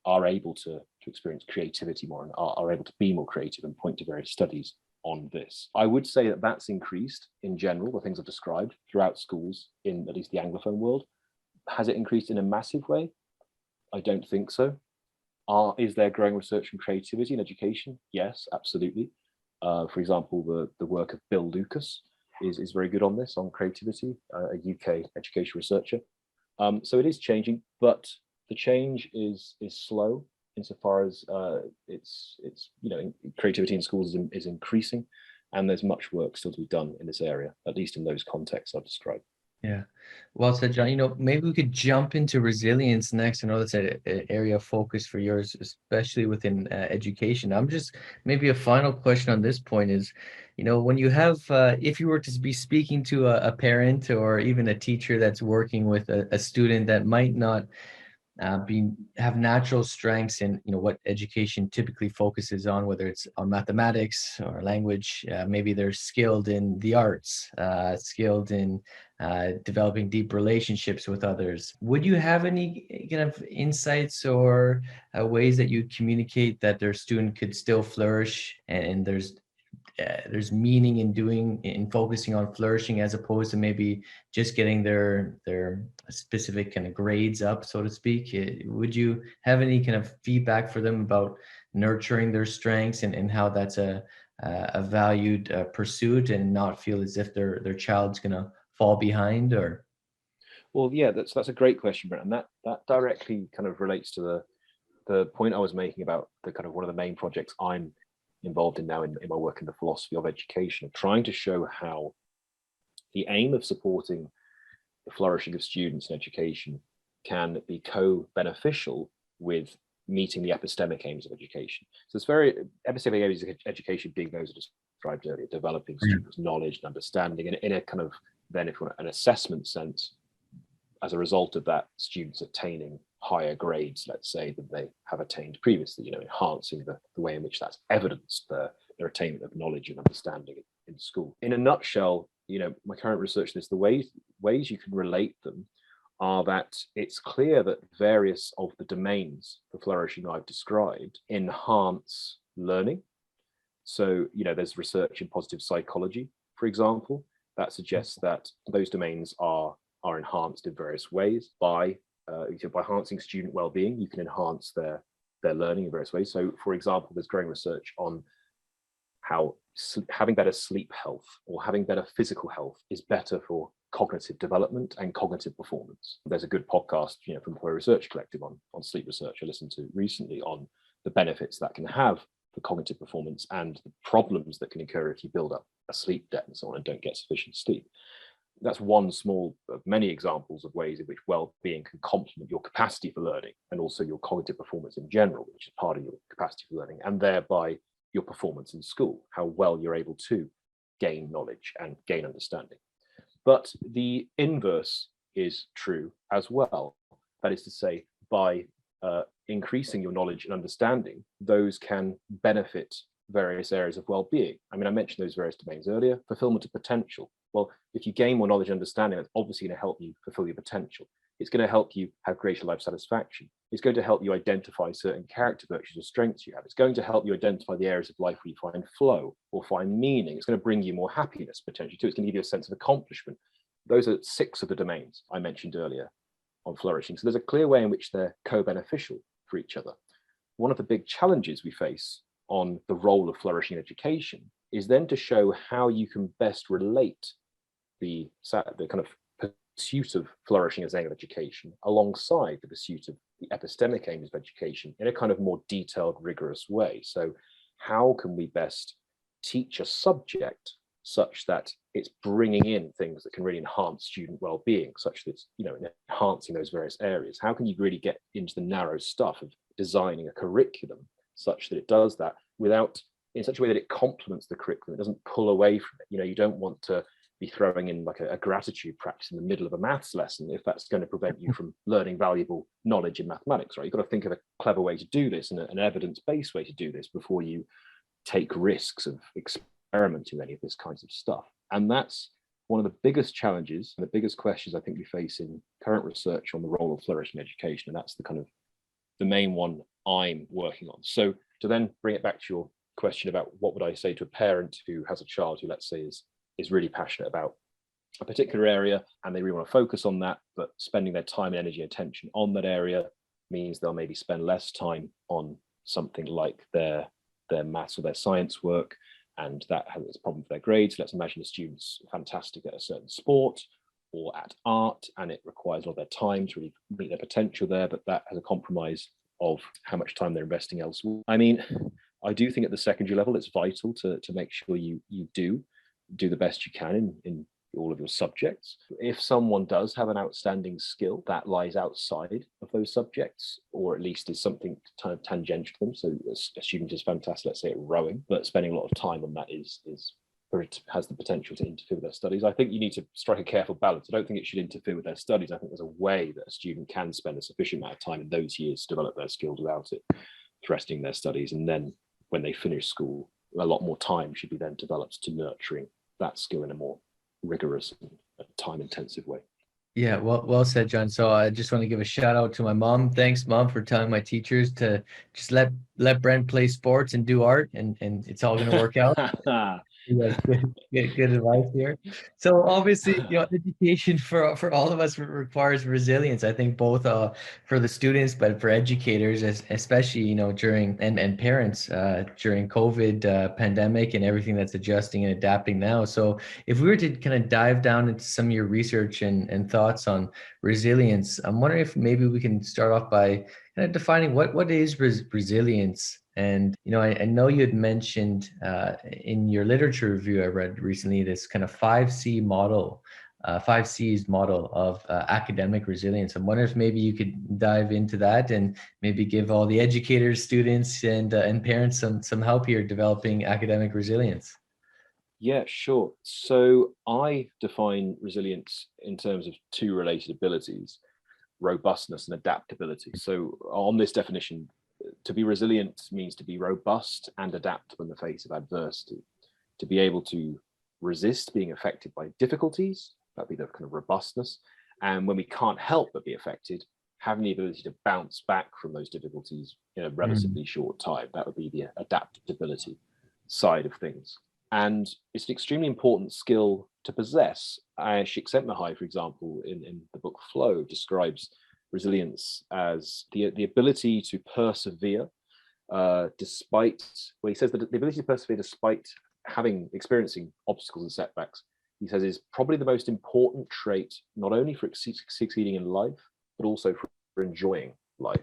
are able to experience creativity more and are able to be more creative, and point to various studies on this. I would say that that's increased in general, the things I've described, throughout schools in at least the Anglophone world. Has it increased in a massive way? I don't think so. Is there growing research in creativity in education? Yes, absolutely. For example, the work of Bill Lucas is very good on this, on creativity, a UK education researcher. So it is changing, but the change is slow insofar as it's creativity in schools is increasing, and there's much work still to be done in this area, at least in those contexts I've described. Yeah, well said, John. Maybe we could jump into resilience next. I know that's an area of focus for yours, especially within education. I'm just, maybe a final question on this point is, when you have, if you were to be speaking to a parent or even a teacher that's working with a student that might not have natural strengths in what education typically focuses on, whether it's on mathematics or language, maybe they're skilled in the arts, skilled in developing deep relationships with others. Would you have any kind of insights or ways that you communicate that their student could still flourish, and there's meaning in focusing on flourishing, as opposed to maybe just getting their specific kind of grades up, so to speak? Would you have any kind of feedback for them about nurturing their strengths and how that's a valued pursuit, and not feel as if their child's gonna fall behind? Or well, yeah, that's a great question, Brent, and that directly kind of relates to the point I was making about the kind of one of the main projects I'm involved in now in my work in the philosophy of education, of trying to show how the aim of supporting the flourishing of students in education can be co-beneficial with meeting the epistemic aims of education. So it's very epistemic aims of education being those I described earlier, developing students' knowledge and understanding, and in a kind of, then if you want, an assessment sense, as a result of that, students attaining higher grades, let's say, than they have attained previously, enhancing the way in which that's evidenced their attainment of knowledge and understanding in school. In a nutshell, my current research is the ways you can relate them are that it's clear that various of the domains for flourishing I've described enhance learning. So, there's research in positive psychology, for example, that suggests that those domains are enhanced in various ways by enhancing student well-being. You can enhance their learning in various ways. So, for example, there's growing research on how having better sleep health or having better physical health is better for cognitive development and cognitive performance. There's a good podcast, from the Flow Research Collective on sleep research I listened to recently on the benefits that can have for cognitive performance and the problems that can occur if you build up a sleep debt and so on and don't get sufficient sleep. That's one small of many examples of ways in which well-being can complement your capacity for learning and also your cognitive performance in general, which is part of your capacity for learning, and thereby your performance in school, how well you're able to gain knowledge and gain understanding. But the inverse is true as well. That is to say, by increasing your knowledge and understanding, those can benefit various areas of well-being. I mentioned those various domains earlier. Fulfillment of potential. Well, if you gain more knowledge and understanding, that's obviously going to help you fulfill your potential. It's going to help you have greater life satisfaction. It's going to help you identify certain character virtues or strengths you have. It's going to help you identify the areas of life where you find flow or find meaning. It's going to bring you more happiness potentially too. It's going to give you a sense of accomplishment. Those are 6 of the domains I mentioned earlier on flourishing. So there's a clear way in which they're co-beneficial for each other. One of the big challenges we face on the role of flourishing education is then to show how you can best relate the kind of pursuit of flourishing as aim of education alongside the pursuit of the epistemic aims of education in a kind of more detailed, rigorous way. So how can we best teach a subject such that it's bringing in things that can really enhance student well-being, such that it's enhancing those various areas? How can you really get into the narrow stuff of designing a curriculum such that it does that without, in such a way that it complements the curriculum, it doesn't pull away from it? You don't want to be throwing in like a gratitude practice in the middle of a maths lesson if that's going to prevent you from learning valuable knowledge in mathematics, right? You've got to think of a clever way to do this and an evidence-based way to do this before you take risks of experimenting with any of this kinds of stuff. And that's one of the biggest challenges and the biggest questions I think we face in current research on the role of flourishing education. And that's the main one I'm working on. So to then bring it back to your question about what would I say to a parent who has a child who, let's say, is really passionate about a particular area and they really want to focus on that, but spending their time and energy and attention on that area means they'll maybe spend less time on something like their maths or their science work, and that has a problem with their grades. Let's imagine the student's fantastic at a certain sport or at art, and it requires a lot of their time to really meet their potential there, but that has a compromise of how much time they're investing elsewhere. I do think at the secondary level, it's vital to make sure you do the best you can in all of your subjects. If someone does have an outstanding skill that lies outside of those subjects, or at least is something kind of tangential to them, so a student is fantastic, let's say at rowing, but spending a lot of time on that has the potential to interfere with their studies, I think you need to strike a careful balance. I don't think it should interfere with their studies. I think there's a way that a student can spend a sufficient amount of time in those years to develop their skills without it threatening their studies. And then when they finish school, a lot more time should be then developed to nurturing that skill in a more rigorous and time-intensive way. Yeah, well said, John. So I just want to give a shout out to my mom. Thanks, Mom, for telling my teachers to just let Brent play sports and do art, and it's all going to work out. Yeah, good advice here. So obviously, education for all of us requires resilience. I think both for the students, but for educators, especially during and parents during COVID pandemic and everything that's adjusting and adapting now. So if we were to kind of dive down into some of your research and thoughts on resilience, I'm wondering if maybe we can start off by kind of defining what is resilience. And, I know you had mentioned in your literature review I read recently, this kind of 5C's model of academic resilience. I'm wondering if maybe you could dive into that and maybe give all the educators, students, and parents some help here developing academic resilience. Yeah, sure. So I define resilience in terms of two related abilities: robustness and adaptability. So on this definition, to be resilient means to be robust and adaptable in the face of adversity, to be able to resist being affected by difficulties, that'd be the kind of robustness. And when we can't help but be affected, having the ability to bounce back from those difficulties in a relatively short time, that would be the adaptability side of things. And it's an extremely important skill to possess. Csikszentmihalyi, for example, in the book Flow, describes resilience as the ability to persevere despite, well, he says that the ability to persevere despite experiencing obstacles and setbacks, he says, is probably the most important trait, not only for succeeding in life, but also for enjoying life.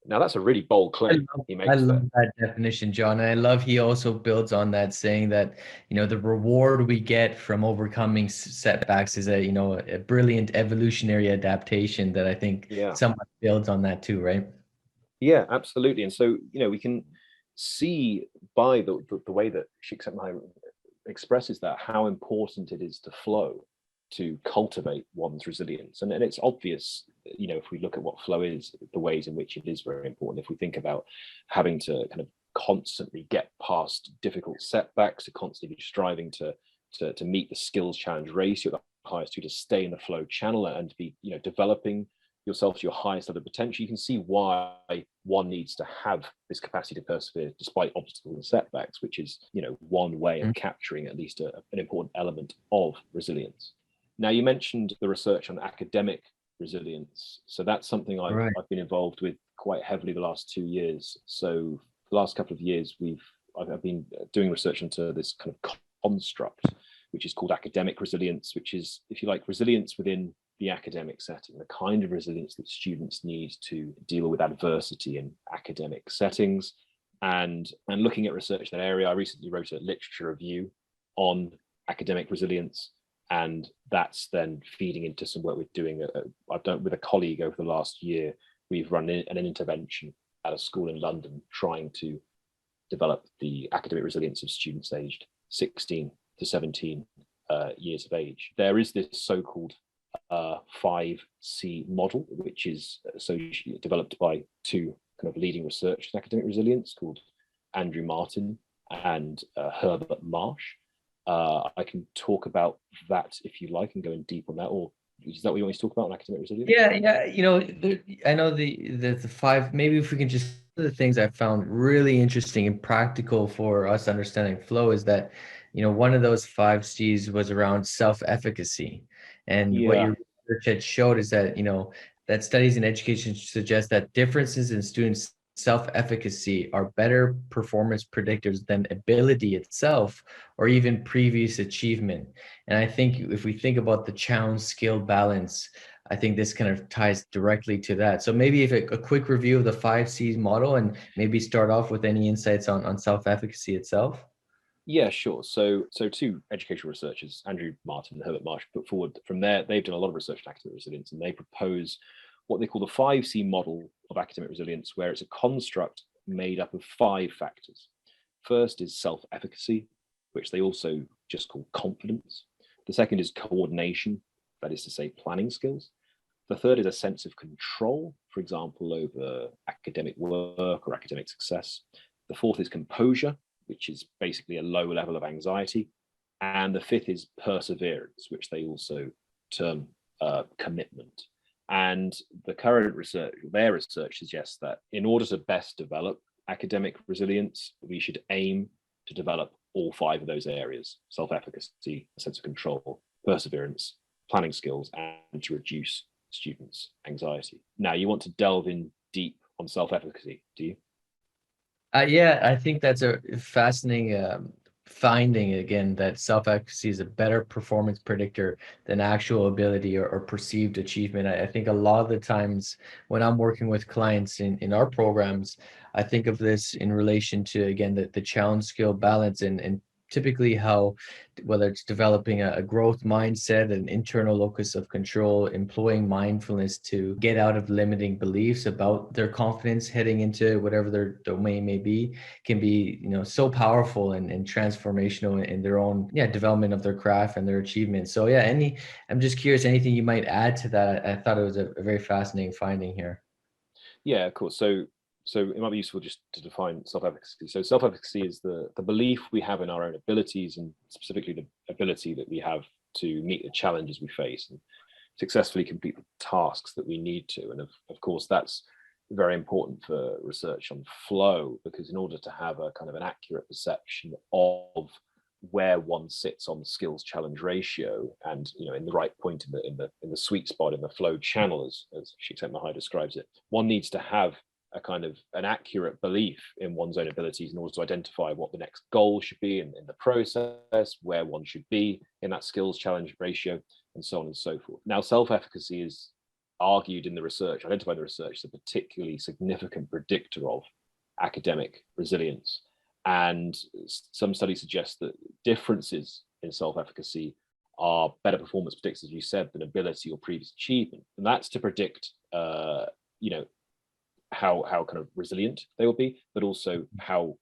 Now, that's a really bold claim he makes. I love that definition, John. And I love he also builds on that, saying that, the reward we get from overcoming setbacks is a brilliant evolutionary adaptation that I think somewhat builds on that too, right? Yeah, absolutely. And so, we can see by the way that Csikszentmihalyi expresses that, how important it is to flow, to cultivate one's resilience. And it's obvious, if we look at what flow is, the ways in which it is very important. If we think about having to kind of constantly get past difficult setbacks, to constantly be striving to meet the skills challenge ratio at the highest, to stay in the flow channel and to be, developing yourself to your highest level of potential, you can see why one needs to have this capacity to persevere despite obstacles and setbacks, which is, one way of capturing at least an important element of resilience. Now, you mentioned the research on academic resilience. So that's something I've been involved with quite heavily the last 2 years. So the last couple of years, I've been doing research into this kind of construct, which is called academic resilience, which is, if you like, resilience within the academic setting, the kind of resilience that students need to deal with adversity in academic settings. And looking at research in that area, I recently wrote a literature review on academic resilience. And that's then feeding into some work we're doing. I've done with a colleague over the last year. We've run an intervention at a school in London trying to develop the academic resilience of students aged 16 to 17 years of age. There is this so-called 5C model, which is developed by two kind of leading researchers in academic resilience called Andrew Martin and Herbert Marsh. I can talk about that if you like and go in deep on that, or is that what you want me to talk about on academic resilience? Yeah. I know the five, maybe if we can just, the things I found really interesting and practical for us understanding flow is that, one of those 5 C's was around self-efficacy. And what your research had showed is that, that studies in education suggest that differences in students' self-efficacy are better performance predictors than ability itself or even previous achievement. And I think if we think about the challenge skill balance, I think this kind of ties directly to that. So maybe if a quick review of the 5 C's model and maybe start off with any insights on self-efficacy itself. Yeah, sure. So two educational researchers, Andrew Martin and Herbert Marsh, put forward from there. They've done a lot of research on academic resilience, and they propose what they call the 5C model of academic resilience, where it's a construct made up of 5 factors. First is self-efficacy, which they also just call confidence. The second is coordination, that is to say, planning skills. The third is a sense of control, for example, over academic work or academic success. The fourth is composure, which is basically a low level of anxiety. And the fifth is perseverance, which they also term commitment. And the current research, their research suggests that in order to best develop academic resilience, we should aim to develop all 5 of those areas: self-efficacy, sense of control, perseverance, planning skills, and to reduce students' anxiety. Now, you want to delve in deep on self-efficacy, do you? Yeah, I think that's a fascinating finding, again, that self-efficacy is a better performance predictor than actual ability or perceived achievement. I think a lot of the times when I'm working with clients in our programs, I think of this in relation to, again, the challenge skill balance and typically how, whether it's developing a growth mindset, an internal locus of control, employing mindfulness to get out of limiting beliefs about their confidence heading into whatever their domain may be, can be, so powerful and transformational in their own development of their craft and their achievements. So I'm just curious, anything you might add to that? I thought it was a very fascinating finding here. Yeah, of course. So it might be useful just to define self-efficacy. So self-efficacy is the belief we have in our own abilities, and specifically the ability that we have to meet the challenges we face and successfully complete the tasks that we need to. And of course, that's very important for research on flow, because in order to have a kind of an accurate perception of where one sits on the skills challenge ratio, and in the right point in the sweet spot in the flow channel, as Csikszentmihalyi describes it, one needs to have a kind of an accurate belief in one's own abilities in order to identify what the next goal should be in the process, where one should be in that skills challenge ratio, and so on and so forth. Now, self-efficacy is argued in the research, identified in the research, as a particularly significant predictor of academic resilience. And some studies suggest that differences in self-efficacy are better performance predictors, as you said, than ability or previous achievement. And that's to predict, how kind of resilient they will be, but also how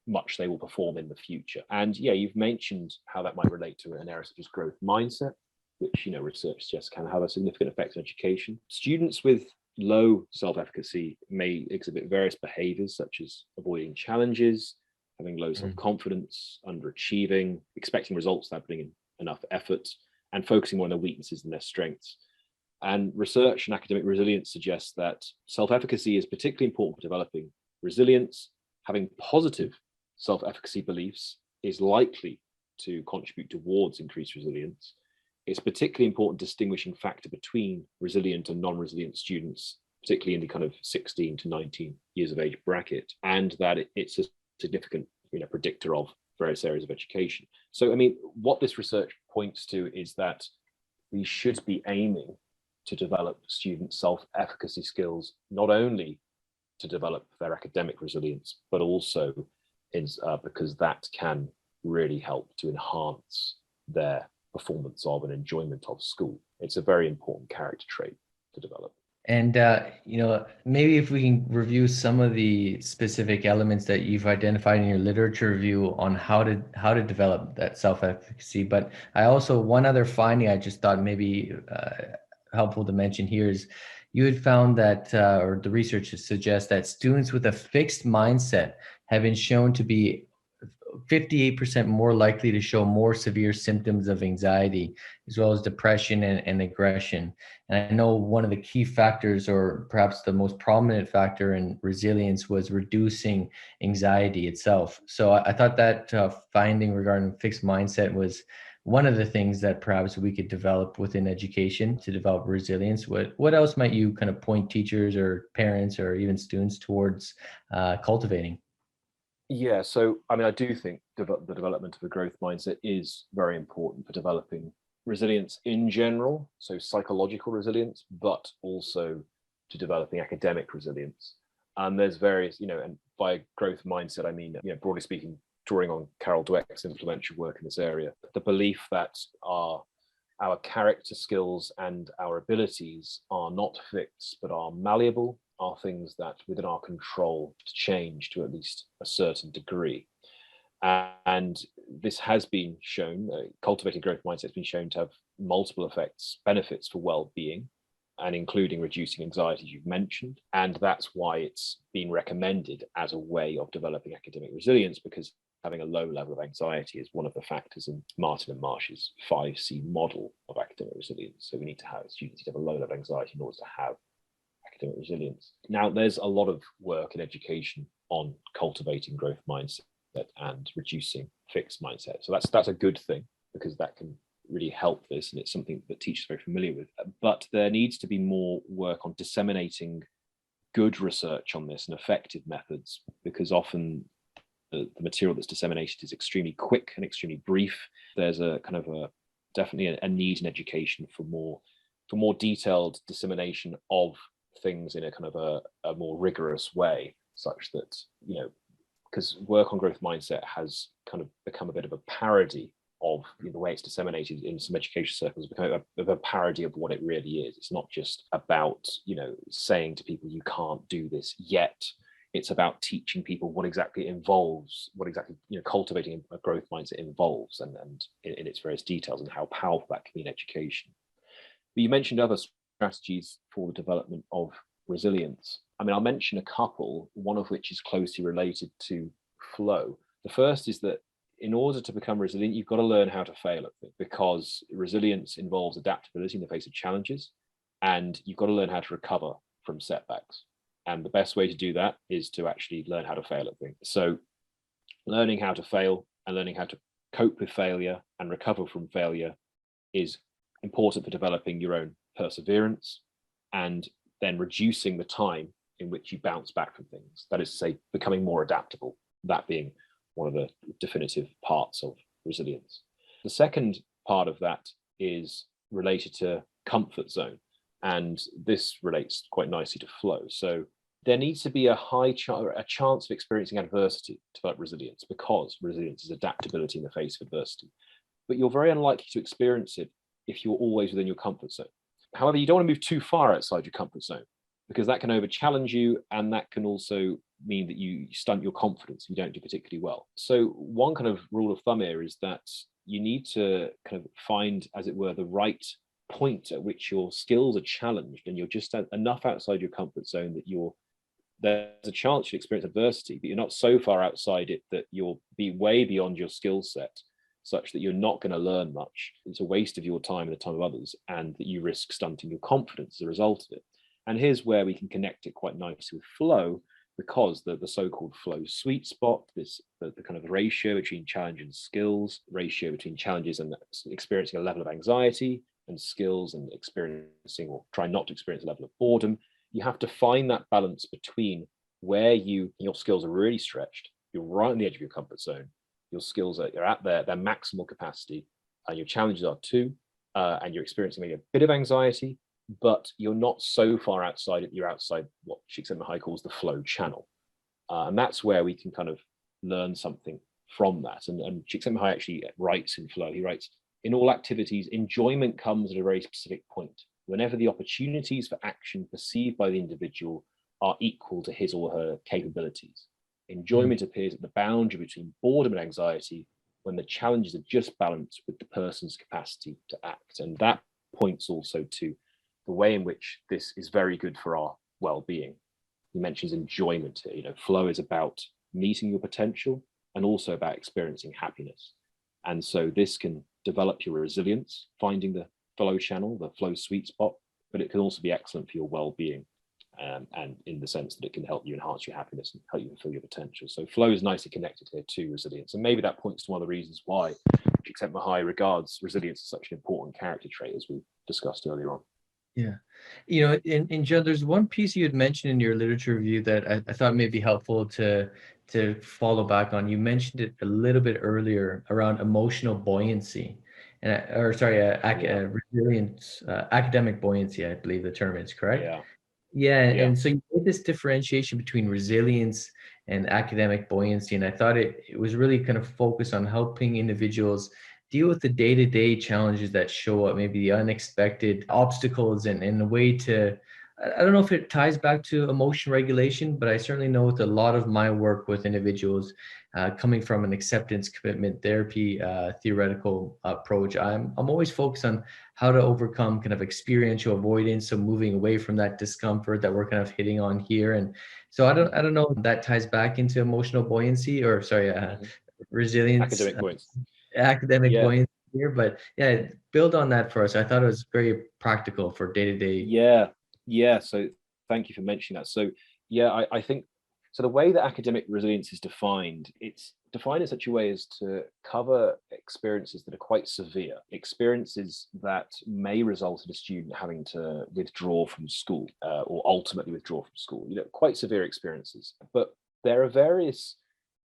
much they will perform in the future. And you've mentioned how that might relate to an area such as growth mindset, which research suggests can have a significant effect on education. Students with low self-efficacy may exhibit various behaviors, such as avoiding challenges, having low self-confidence, underachieving, expecting results without putting in enough effort, and focusing more on their weaknesses than their strengths. And research and academic resilience suggests that self-efficacy is particularly important for developing resilience. Having positive self-efficacy beliefs is likely to contribute towards increased resilience. It's a particularly important distinguishing factor between resilient and non-resilient students, particularly in the kind of 16 to 19 years of age bracket, and that it's a significant predictor of various areas of education. So, what this research points to is that we should be aiming to develop students' self-efficacy skills, not only to develop their academic resilience, but also because that can really help to enhance their performance of and enjoyment of school. It's a very important character trait to develop. And, maybe if we can review some of the specific elements that you've identified in your literature review on how to develop that self-efficacy. But one other finding I just thought maybe helpful to mention here is you had found that, or the research suggests that students with a fixed mindset have been shown to be 58% more likely to show more severe symptoms of anxiety, as well as depression and aggression. And I know one of the key factors, or perhaps the most prominent factor in resilience, was reducing anxiety itself. So I thought that finding regarding fixed mindset was one of the things that perhaps we could develop within education to develop resilience. What else might you kind of point teachers or parents or even students towards cultivating? Yeah, so I do think the development of a growth mindset is very important for developing resilience in general, so psychological resilience, but also to developing academic resilience. And there's various, and by growth mindset, I mean, broadly speaking, drawing on Carol Dweck's influential work in this area, the belief that our character skills and our abilities are not fixed, but are malleable, are things that within our control to change to at least a certain degree. And this has been shown, cultivating growth mindset has been shown to have multiple benefits for well-being, and including reducing anxiety, you've mentioned. And that's why it's been recommended as a way of developing academic resilience, because having a low level of anxiety is one of the factors in Martin and Marsh's 5C model of academic resilience. So we need to have students who have a low level of anxiety in order to have academic resilience. Now, there's a lot of work in education on cultivating growth mindset and reducing fixed mindset. So that's a good thing, because that can really help this, and it's something that teachers are very familiar with. But there needs to be more work on disseminating good research on this and effective methods, because often the material that's disseminated is extremely quick and extremely brief. There's definitely a need in education for more detailed dissemination of things in a kind of a more rigorous way, such that because work on growth mindset has kind of become a bit of a parody of the way it's disseminated in some education circles, become a parody of what it really is. It's not just about, saying to people, you can't do this yet. It's about teaching people what exactly it involves, what exactly, cultivating a growth mindset involves, and in its various details, and how powerful that can be in education. But you mentioned other strategies for the development of resilience. I mean, I'll mention a couple, one of which is closely related to flow. The first is that in order to become resilient, you've got to learn how to fail at it, because resilience involves adaptability in the face of challenges, and you've got to learn how to recover from setbacks. And the best way to do that is to actually learn how to fail at things. So learning how to fail and learning how to cope with failure and recover from failure is important for developing your own perseverance, and then reducing the time in which you bounce back from things. That is to say, becoming more adaptable, that being one of the definitive parts of resilience. The second part of that is related to comfort zone, and this relates quite nicely to flow. So there needs to be a chance of experiencing adversity to develop resilience, because resilience is adaptability in the face of adversity. But you're very unlikely to experience it if you're always within your comfort zone. However, you don't want to move too far outside your comfort zone, because that can over challenge you, and that can also mean that you stunt your confidence, you don't do particularly well. So one kind of rule of thumb here is that you need to kind of find, as it were, the right point at which your skills are challenged, and you're just enough outside your comfort zone that there's a chance you'll experience adversity, but you're not so far outside it that you'll be way beyond your skill set, such that you're not going to learn much. It's a waste of your time and the time of others, and that you risk stunting your confidence as a result of it. And here's where we can connect it quite nicely with flow, because the so-called flow sweet spot, the kind of ratio between challenge and skills, ratio between challenges and experiencing a level of anxiety, and skills and experiencing or trying not to experience a level of boredom. You have to find that balance between where your skills are really stretched, you're right on the edge of your comfort zone, your skills are at their maximal capacity, and your challenges are too, and you're experiencing maybe a bit of anxiety, but you're not so far outside it, you're outside what Csikszentmihalyi calls the flow channel. And that's where we can kind of learn something from that. And Csikszentmihalyi actually writes in Flow, he writes, "In all activities, enjoyment comes at a very specific point, whenever the opportunities for action perceived by the individual are equal to his or her capabilities. Enjoyment appears at the boundary between boredom and anxiety, when the challenges are just balanced with the person's capacity to act." And that points also to the way in which this is very good for our well-being. He mentions enjoyment here. Flow is about meeting your potential and also about experiencing happiness. And so this can develop your resilience, finding the flow channel, the flow sweet spot, but it can also be excellent for your well-being, and in the sense that it can help you enhance your happiness and help you fulfill your potential. So flow is nicely connected here to resilience. And maybe that points to one of the reasons why Csikszentmihalyi regards resilience as such an important character trait, as we discussed earlier on. Yeah. In John, there's one piece you had mentioned in your literature review that I thought may be helpful to follow back on. You mentioned it a little bit earlier around emotional buoyancy, resilience, academic buoyancy, I believe the term is, correct? Yeah. And so you made this differentiation between resilience and academic buoyancy, and I thought it was really kind of focused on helping individuals deal with the day-to-day challenges that show up, maybe the unexpected obstacles, and in a way to, I don't know if it ties back to emotion regulation, but I certainly know with a lot of my work with individuals coming from an acceptance commitment therapy theoretical approach, I'm always focused on how to overcome kind of experiential avoidance, so moving away from that discomfort that we're kind of hitting on here. And so I don't know if that ties back into emotional buoyancy, or resilience. Academic buoyancy. Academic buoyancy here, but build on that for us. I thought it was very practical for day-to-day. So thank you for mentioning that. So I think so the way that academic resilience is defined, it's defined in such a way as to cover experiences that are quite severe, experiences that may result in a student having to withdraw from school, or ultimately withdraw from school, quite severe experiences. But there are various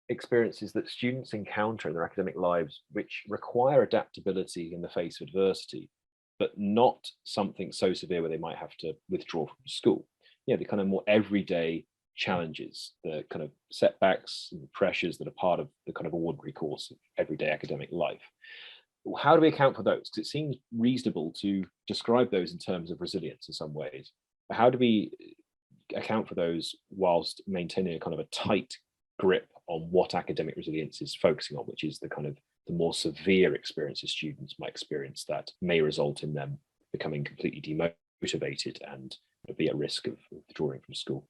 experiences that students encounter in their academic lives which require adaptability in the face of adversity, but not something so severe where they might have to withdraw from school. The kind of more everyday challenges, the kind of setbacks and pressures that are part of the kind of ordinary course of everyday academic life. How do we account for those? Because it seems reasonable to describe those in terms of resilience in some ways. But how do we account for those whilst maintaining a kind of a tight grip on what academic resilience is focusing on, which is the kind of the more severe experiences students might experience that may result in them becoming completely demotivated and be at risk of withdrawing from school,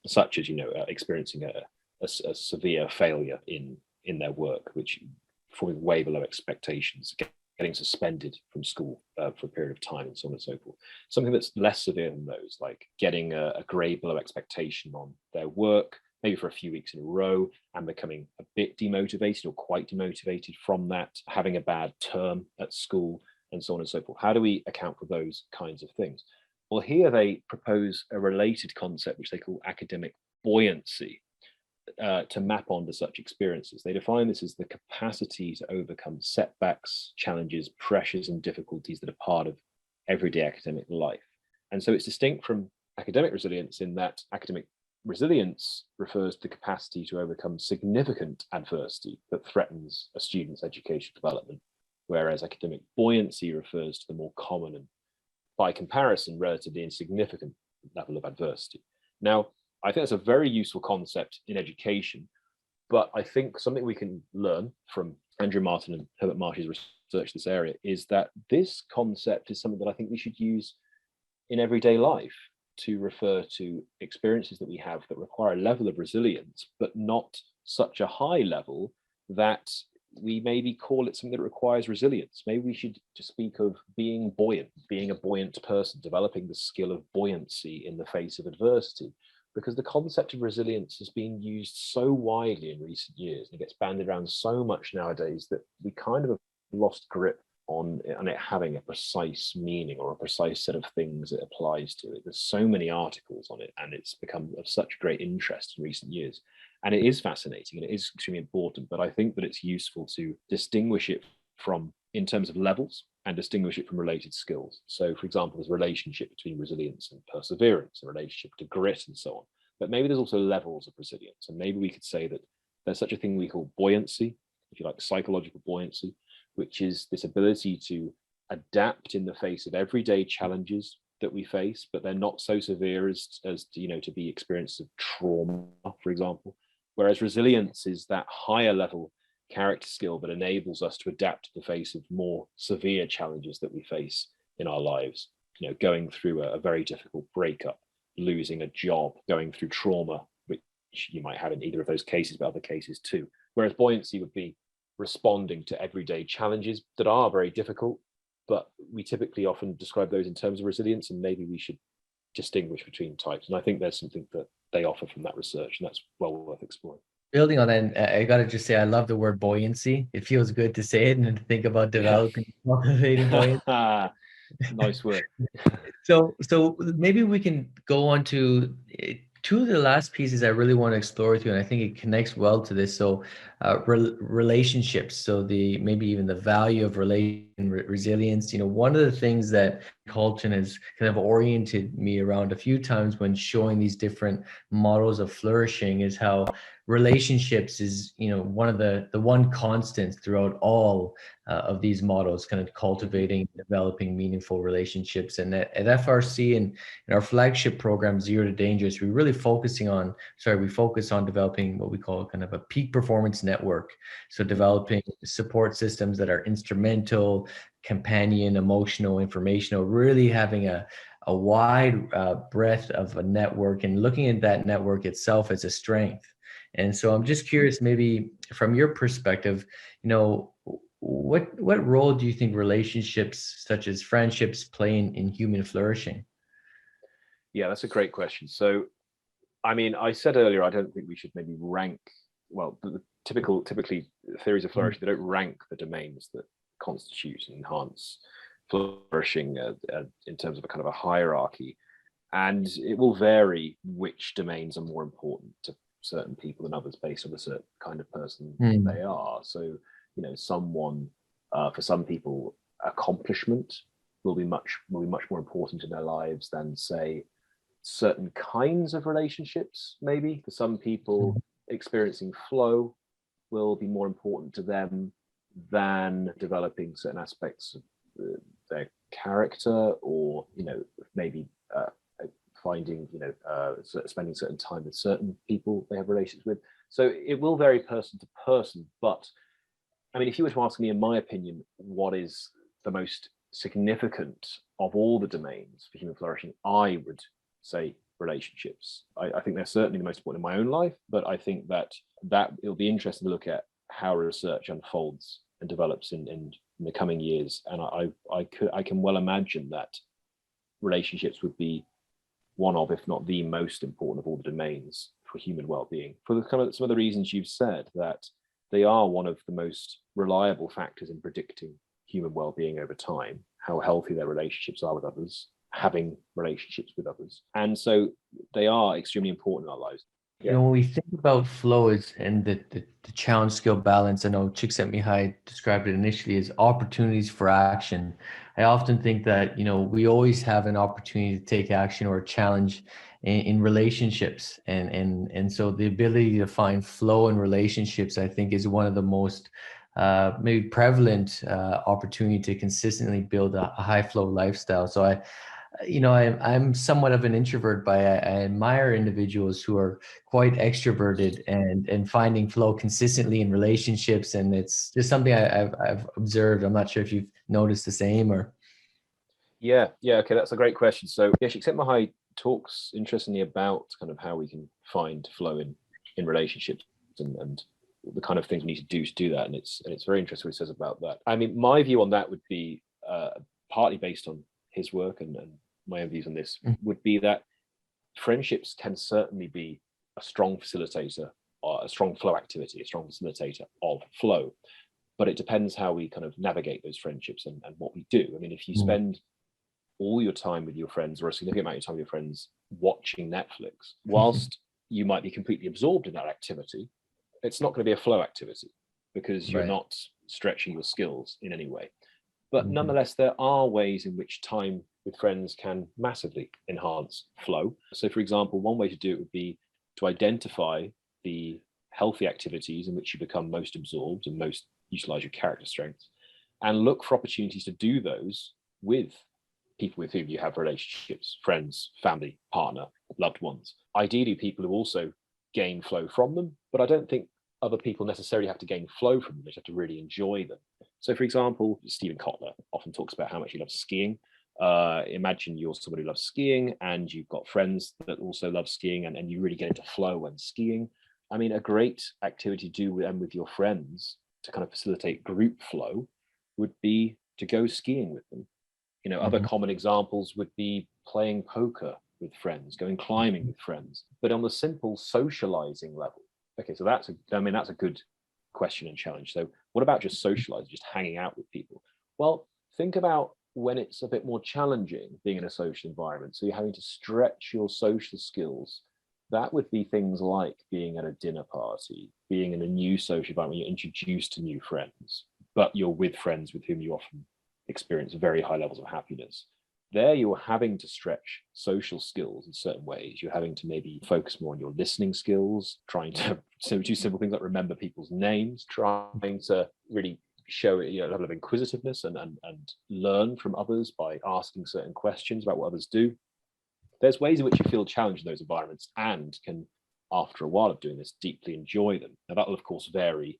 such as, experiencing a severe failure in their work, which falling way below expectations, getting suspended from school for a period of time, and so on and so forth. Something that's less severe than those, like getting a grade below expectation on their work, maybe for a few weeks in a row, and becoming a bit demotivated or quite demotivated from that, having a bad term at school, and so on and so forth. How do we account for those kinds of things? Well, here they propose a related concept, which they call academic buoyancy, to map onto such experiences. They define this as the capacity to overcome setbacks, challenges, pressures, and difficulties that are part of everyday academic life. And so it's distinct from academic resilience in that academic resilience refers to the capacity to overcome significant adversity that threatens a student's educational development, whereas academic buoyancy refers to the more common and, by comparison, relatively insignificant level of adversity. Now, I think that's a very useful concept in education, but I think something we can learn from Andrew Martin and Herbert Marsh's research in this area is that this concept is something that I think we should use in everyday life to refer to experiences that we have that require a level of resilience, but not such a high level that we maybe call it something that requires resilience. Maybe we should just speak of being buoyant, being a buoyant person, developing the skill of buoyancy in the face of adversity. Because the concept of resilience has been used so widely in recent years, and it gets bandied around so much nowadays that we kind of have lost grip on it having a precise meaning or a precise set of things it applies to. There's so many articles on it, and it's become of such great interest in recent years. And it is fascinating and it is extremely important, but I think that it's useful to distinguish it from, in terms of levels, and distinguish it from related skills. So, for example, there's a relationship between resilience and perseverance, a relationship to grit and so on. But maybe there's also levels of resilience. And maybe we could say that there's such a thing we call buoyancy, if you like, psychological buoyancy, which is this ability to adapt in the face of everyday challenges that we face, but they're not so severe as to be experiences of trauma, for example. Whereas resilience is that higher level character skill that enables us to adapt to the face of more severe challenges that we face in our lives, going through a very difficult breakup, losing a job, going through trauma, which you might have in either of those cases, but other cases too. Whereas buoyancy would be responding to everyday challenges that are very difficult, but we typically often describe those in terms of resilience, and maybe we should distinguish between types. And I think there's something that they offer from that research, and that's well worth exploring. Building on that, I got to just say, I love the word buoyancy. It feels good to say it and to think about developing, cultivating buoyancy. Nice word. So maybe we can go on to two of the last pieces I really want to explore with you, and I think it connects well to this. So relationships, so maybe even the value of resilience. One of the things that Colton has kind of oriented me around a few times when showing these different models of flourishing is how relationships is one of the one constant throughout all of these models, kind of cultivating, developing meaningful relationships. And at FRC and in our flagship program, Zero to Dangerous, we focus on developing what we call kind of a peak performance network. So developing support systems that are instrumental, companion, emotional, informational, really having a wide breadth of a network and looking at that network itself as a strength. And so I'm just curious, maybe from your perspective, what role do you think relationships such as friendships play in human flourishing? Yeah, that's a great question. So, I mean, I said earlier, I don't think we should maybe rank, well, typically theories of flourishing, they don't rank the domains that constitute and enhance flourishing in terms of a kind of a hierarchy. And it will vary which domains are more important to certain people than others based on a certain kind of person they are. So, for some people, accomplishment will be much more important in their lives than, say, certain kinds of relationships, maybe. For some people, experiencing flow will be more important to them than developing certain aspects of their character, or, you know, maybe finding, you know, spending certain time with certain people they have relations with. So it will vary person to person. But I mean, if you were to ask me, in my opinion, what is the most significant of all the domains for human flourishing, I would say relationships. I think they're certainly the most important in my own life, but I think that it'll be interesting to look at how research unfolds and develops in the coming years. And I can well imagine that relationships would be one of, if not the most important of all the domains for human well-being, for the kind of some of the reasons you've said, that they are one of the most reliable factors in predicting human well-being over time, how healthy their relationships are with others, having relationships with others. And so they are extremely important in our lives. You know, when we think about flow and the challenge skill balance, I know Csikszentmihalyi described it initially as opportunities for action. I often think that, you know, we always have an opportunity to take action or a challenge in relationships. And so the ability to find flow in relationships, I think, is one of the most maybe prevalent opportunity to consistently build a high flow lifestyle. So I'm somewhat of an introvert, but I admire individuals who are quite extroverted and finding flow consistently in relationships. And it's just something I've observed. I'm not sure if you've noticed the same or. Yeah. Okay, that's a great question. So yeah, Csikszentmihalyi talks interestingly about kind of how we can find flow in relationships and the kind of things we need to do that. And it's very interesting what he says about that. I mean, my view on that would be partly based on his work and my own views on this would be that friendships can certainly be a strong facilitator or a strong flow activity, a strong facilitator of flow, but it depends how we kind of navigate those friendships and what we do. I mean, if you spend all your time with your friends, or a significant amount of time with your friends watching Netflix, whilst you might be completely absorbed in that activity, it's not going to be a flow activity because you're not stretching your skills in any way. But nonetheless, there are ways in which time with friends can massively enhance flow. So for example, one way to do it would be to identify the healthy activities in which you become most absorbed and most utilize your character strengths, and look for opportunities to do those with people with whom you have relationships, friends, family, partner, loved ones. Ideally, people who also gain flow from them, but I don't think other people necessarily have to gain flow from them. They have to really enjoy them. So for example, Stephen Kotler often talks about how much he loves skiing. Imagine you're somebody who loves skiing and you've got friends that also love skiing, and you really get into flow when skiing. I mean, a great activity to do with your friends to kind of facilitate group flow would be to go skiing with them. You know, other common examples would be playing poker with friends, going climbing with friends, but on the simple socializing level. Okay, so that's a good question and challenge. So what about just socializing, just hanging out with people? Well, think about when it's a bit more challenging being in a social environment. So you're having to stretch your social skills. That would be things like being at a dinner party, being in a new social environment, you're introduced to new friends, but you're with friends with whom you often experience very high levels of happiness. There you're having to stretch social skills in certain ways. You're having to maybe focus more on your listening skills, trying to do simple things like remember people's names, trying to really show a level of inquisitiveness and learn from others by asking certain questions about what others do. There's ways in which you feel challenged in those environments and can, after a while of doing this, deeply enjoy them. Now that will of course vary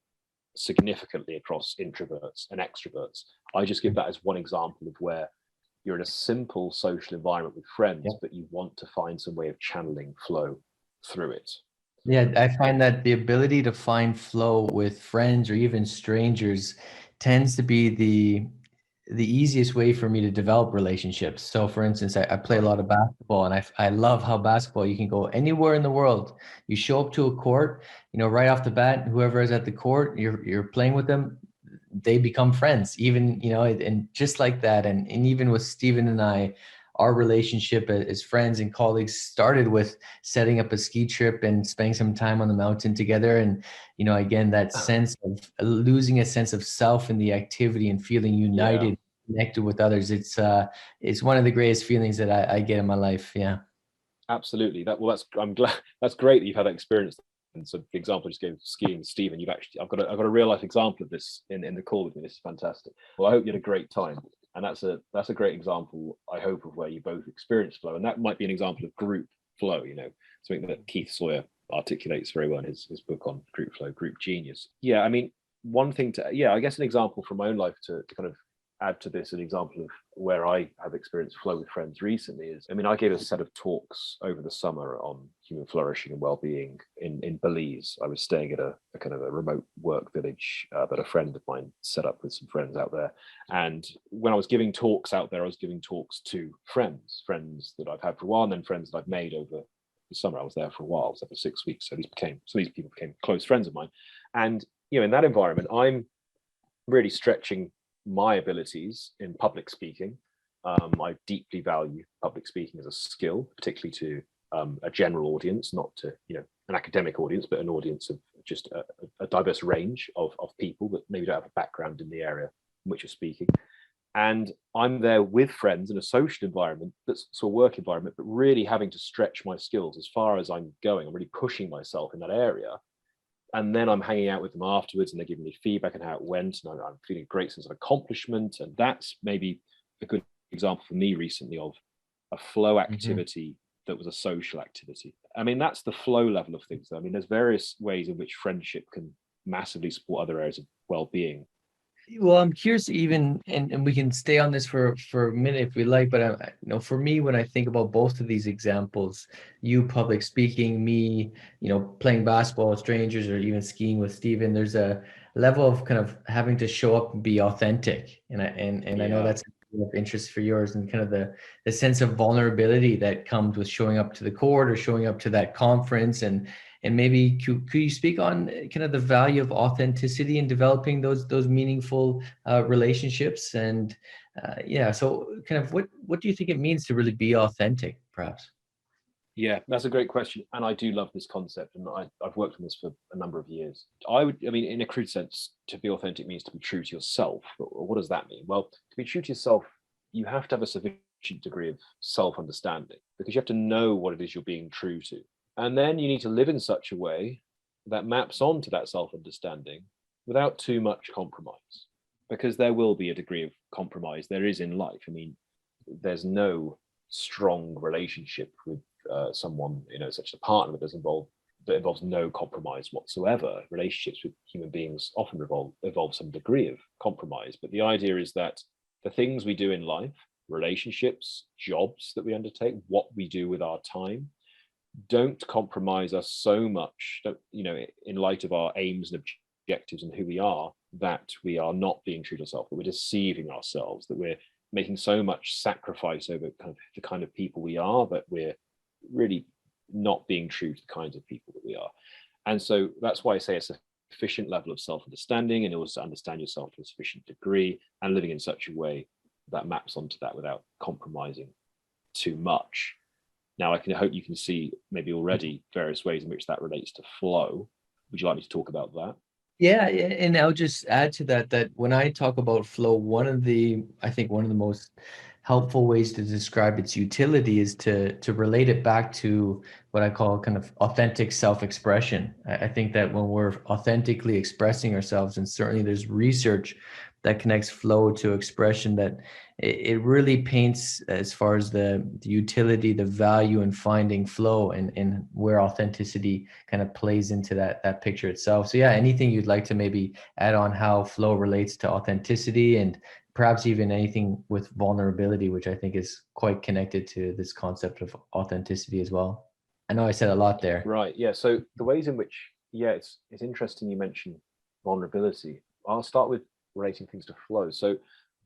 significantly across introverts and extroverts. I just give that as one example of where you're in a simple social environment with friends, but you want to find some way of channeling flow through it. Yeah, I find that the ability to find flow with friends or even strangers tends to be the easiest way for me to develop relationships. So for instance, I play a lot of basketball, and I love how basketball, you can go anywhere in the world. You show up to a court, right off the bat, whoever is at the court, you're playing with them, they become friends, even, and just like that. And even with Stephen and I, our relationship as friends and colleagues started with setting up a ski trip and spending some time on the mountain together. And, again, that sense of losing a sense of self in the activity and feeling united, connected with others. It's one of the greatest feelings that I get in my life. Yeah. Absolutely. I'm glad, that's great that you've had that experience. And so the example I just gave skiing with Stephen, I've got a real life example of this in the call with me. This is fantastic. Well, I hope you had a great time. And that's a great example, I hope, of where you both experience flow. And that might be an example of group flow, something that Keith Sawyer articulates very well in his book on group flow, Group Genius. Yeah, I mean, I guess an example from my own life to kind of add to this, an example of where I have experienced flow with friends recently is, I gave a set of talks over the summer on human flourishing and well-being in Belize. I was staying at a kind of a remote work village that a friend of mine set up with some friends out there. And when I was giving talks out there, I was giving talks to friends that I've had for a while, and then friends that I've made over the summer. I was there for a while. I was there for 6 weeks. So these people became close friends of mine. And, in that environment, I'm really stretching my abilities in public speaking. I deeply value public speaking as a skill, particularly to a general audience, not to an academic audience, but an audience of just a diverse range of people that maybe don't have a background in the area in which you're speaking. And I'm there with friends in a social environment that's a work environment, but really having to stretch my skills as far as I'm going. I'm really pushing myself in that area. And then I'm hanging out with them afterwards and they're giving me feedback on how it went. And I'm feeling a great sense of accomplishment. And that's maybe a good example for me recently of a flow activity that was a social activity. That's the flow level of things. There's various ways in which friendship can massively support other areas of well-being. Well, I'm curious even, and we can stay on this for a minute if we like, but for me, when I think about both of these examples, you public speaking, me, playing basketball with strangers, or even skiing with Stephen, there's a level of kind of having to show up and be authentic. And I know that's of interest for yours, and kind of the sense of vulnerability that comes with showing up to the court or showing up to that conference. And maybe could you speak on kind of the value of authenticity in developing those meaningful relationships? And so kind of what do you think it means to really be authentic, perhaps? Yeah, that's a great question. And I do love this concept. And I've worked on this for a number of years. In a crude sense, to be authentic means to be true to yourself. But what does that mean? Well, to be true to yourself, you have to have a sufficient degree of self-understanding, because you have to know what it is you're being true to. And then you need to live in such a way that maps onto that self-understanding without too much compromise, because there will be a degree of compromise. There is in life. There's no strong relationship with someone, such as a partner that involves no compromise whatsoever. Relationships with human beings often involve some degree of compromise. But the idea is that the things we do in life, relationships, jobs that we undertake, what we do with our time, don't compromise us so much that, in light of our aims and objectives and who we are, that we are not being true to ourselves, that we're deceiving ourselves, that we're making so much sacrifice over the kind of people we are, that we're really not being true to the kinds of people that we are. And so that's why I say it's a sufficient level of self-understanding, and also to understand yourself to a sufficient degree, and living in such a way that maps onto that without compromising too much. Now, I hope you can see maybe already various ways in which that relates to flow. Would you like me to talk about that? Yeah, and I'll just add to that when I talk about flow, one of the most helpful ways to describe its utility is to relate it back to what I call kind of authentic self-expression. I think that when we're authentically expressing ourselves, and certainly there's research that connects flow to expression, that it really paints as far as the utility, the value in finding flow, and where authenticity kind of plays into that picture itself. So yeah, anything you'd like to maybe add on how flow relates to authenticity, and perhaps even anything with vulnerability, which I think is quite connected to this concept of authenticity as well. I know I said a lot there. Right, yeah. So the ways in which, it's interesting you mentioned vulnerability. I'll start with relating things to flow. So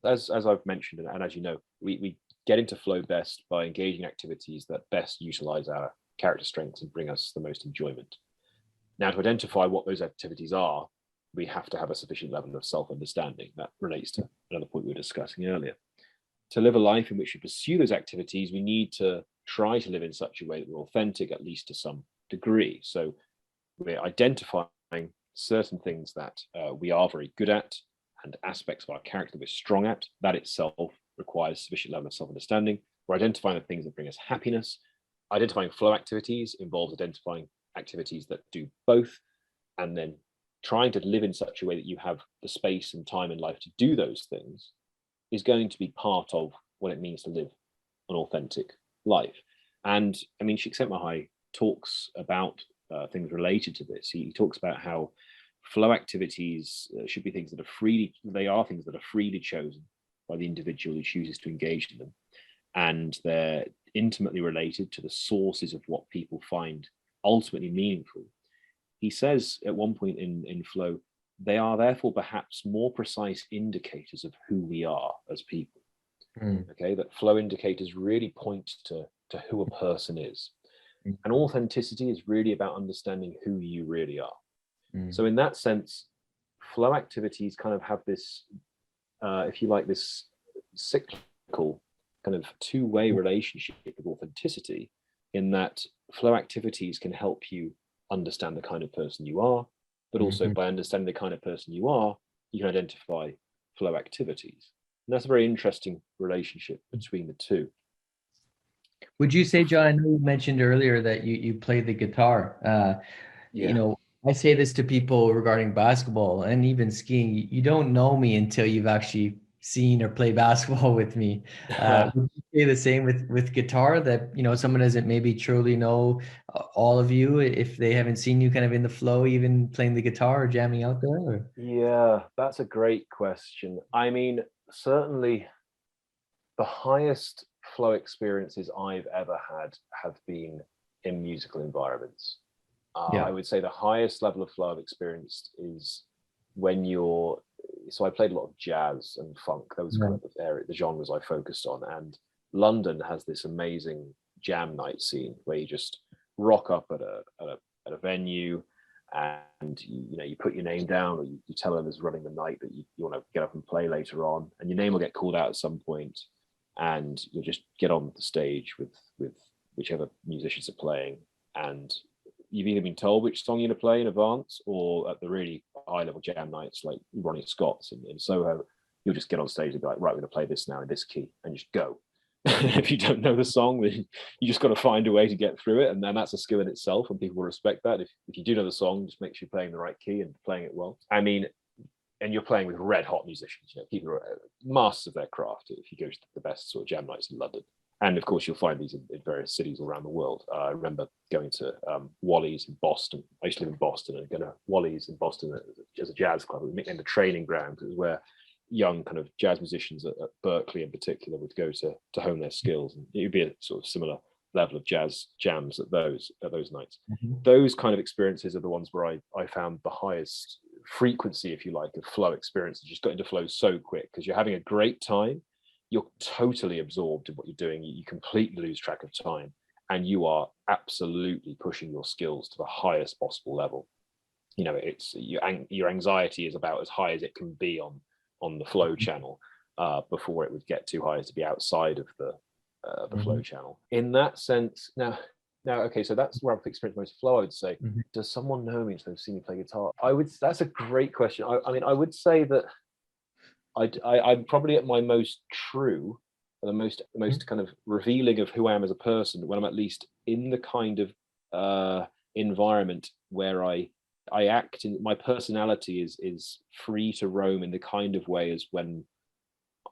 as I've mentioned, and as you know, we get into flow best by engaging activities that best utilize our character strengths and bring us the most enjoyment. Now, to identify what those activities are, we have to have a sufficient level of self-understanding. That relates to another point we were discussing earlier. To live a life in which we pursue those activities, we need to try to live in such a way that we're authentic, at least to some degree. So we're identifying certain things that we are very good at, and aspects of our character that we're strong at. That itself requires sufficient level of self-understanding. We're identifying the things that bring us happiness, identifying flow activities involves identifying activities that do both, and then trying to live in such a way that you have the space and time in life to do those things is going to be part of what it means to live an authentic life. And I mean, Csikszentmihalyi talks about things related to this. He talks about how flow activities should be things that are things that are freely chosen by the individual who chooses to engage in them. And they're intimately related to the sources of what people find ultimately meaningful. He says at one point in flow, they are therefore perhaps more precise indicators of who we are as people. Okay, that flow indicators really point to who a person is. And authenticity is really about understanding who you really are. So in that sense, flow activities kind of have this, if you like, this cyclical kind of two-way relationship with authenticity, in that flow activities can help you understand the kind of person you are, but also by understanding the kind of person you are, you can identify flow activities. And that's a very interesting relationship between the two. Would you say, John, I know you mentioned earlier that you play the guitar. You know, I say this to people regarding basketball and even skiing. You don't know me until you've actually seen or play basketball with me. Would you say the same with guitar, that, you know, someone doesn't maybe truly know all of you if they haven't seen you kind of in the flow, even playing the guitar or jamming out there? Or? Yeah, that's a great question. I mean, certainly the highest flow experiences I've ever had have been in musical environments. I would say the highest level of flow I've experienced is when so I played a lot of jazz and funk. That was kind of the genres I focused on. And London has this amazing jam night scene where you just rock up at a venue, and you put your name down, or you tell them who's running the night that you want to get up and play later on, and your name will get called out at some point, and you'll just get on the stage with whichever musicians are playing, and you've either been told which song you're going to play in advance, or at the really high level jam nights like Ronnie Scott's in Soho, you'll just get on stage and be like, right, we're going to play this now in this key, and just go. If you don't know the song, then you just got to find a way to get through it, and then that's a skill in itself, and people will respect that. If you do know the song, just make sure you're playing the right key and playing it well. I mean, and you're playing with red hot musicians. People are masters of their craft if you go to the best sort of jam nights in London. And of course, you'll find these in various cities all around the world. I remember going to Wally's in Boston. I used to live in Boston, and going to Wally's in Boston as a jazz club. It was the training ground. It was where young kind of jazz musicians at Berkeley in particular would go to hone their skills. And it would be a sort of similar level of jazz jams at those nights. Those kind of experiences are the ones where I found the highest frequency, if you like, of flow experiences. You just got into flow so quick because you're having a great time. You're totally absorbed in what you're doing. You completely lose track of time, and you are absolutely pushing your skills to the highest possible level. You know, it's your anxiety is about as high as it can be on the flow channel before it would get too high as to be outside of the flow channel. In that sense, now, okay, so that's where I've experienced most flow. I would say, does someone know me if they've seen me play guitar? That's a great question. I mean, I would say that I'm probably at my most true, the most kind of revealing of who I am as a person when I'm at least in the kind of environment where I act in. My personality is free to roam in the kind of way as when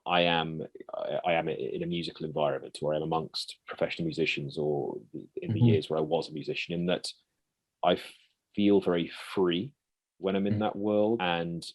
I am in a musical environment, or I am amongst professional musicians, or in the years where I was a musician, in that I feel very free when I'm in that world. And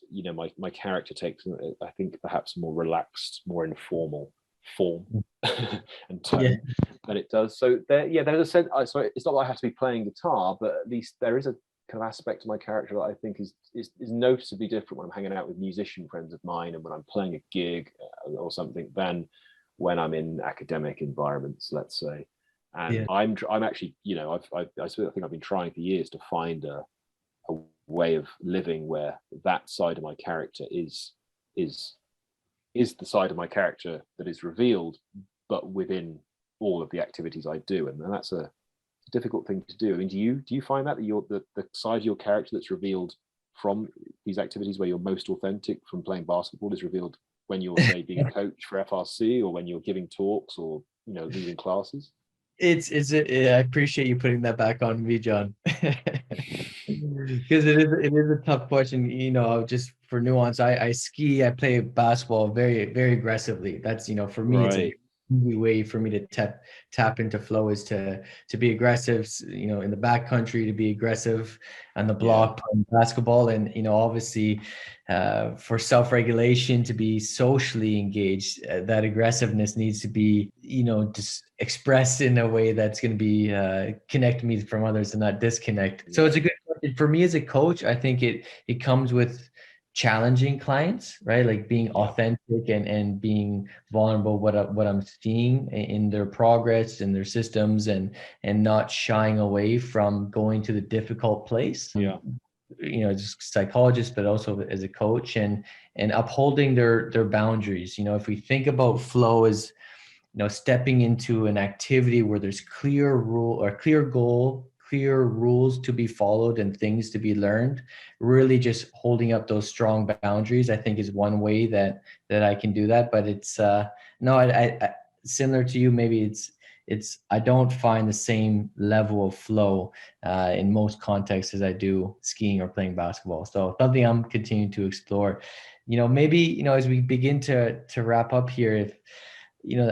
my character takes, I think, perhaps a more relaxed, more informal form and tone than it does. So there's a sense. So it's not like I have to be playing guitar, but at least there is a kind of aspect of my character that I think is noticeably different when I'm hanging out with musician friends of mine, and when I'm playing a gig or something, than when I'm in academic environments, let's say. And I'm actually, I think I've been trying for years to find a way of living where that side of my character is the side of my character that is revealed, but within all of the activities I do. And that's a difficult thing to do. I mean, do you find that the side of your character that's revealed from these activities where you're most authentic, from playing basketball, is revealed when you're, say, being a coach for FRC, or when you're giving talks, or leading classes? I appreciate you putting that back on me, John. Because it is a tough question. Just for nuance, I ski, I play basketball very, very aggressively. That's, for me, it's a Right. easy way for me to tap into flow is to be aggressive, in the backcountry, to be aggressive on the block playing basketball. And, obviously, for self-regulation, to be socially engaged, that aggressiveness needs to be, just expressed in a way that's going to be connect me from others and not disconnect. So it's a good question. For me as a coach, I think it comes with challenging clients, right? Like being authentic and being vulnerable, what I'm seeing in their progress and their systems, and not shying away from going to the difficult place. As a psychologist, but also as a coach, and upholding their boundaries. If we think about flow as, stepping into an activity where there's clear rule or clear goal, clear rules to be followed and things to be learned, really just holding up those strong boundaries, I think, is one way that I can do that. But it's no, I similar to you, maybe it's I don't find the same level of flow in most contexts as I do skiing or playing basketball. So something I'm continuing to explore. Maybe, as we begin to wrap up here, if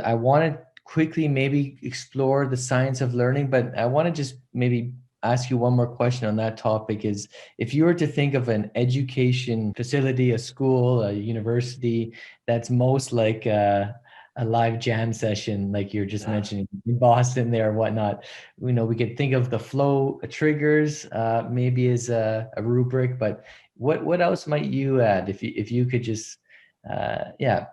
I want to quickly maybe explore the science of learning, but I want to just maybe ask you one more question on that topic. Is, if you were to think of an education facility, a school, a university, that's most like a live jam session, like you're just mentioning in Boston there or whatnot, we could think of the flow triggers maybe as a rubric, but what else might you add if you could just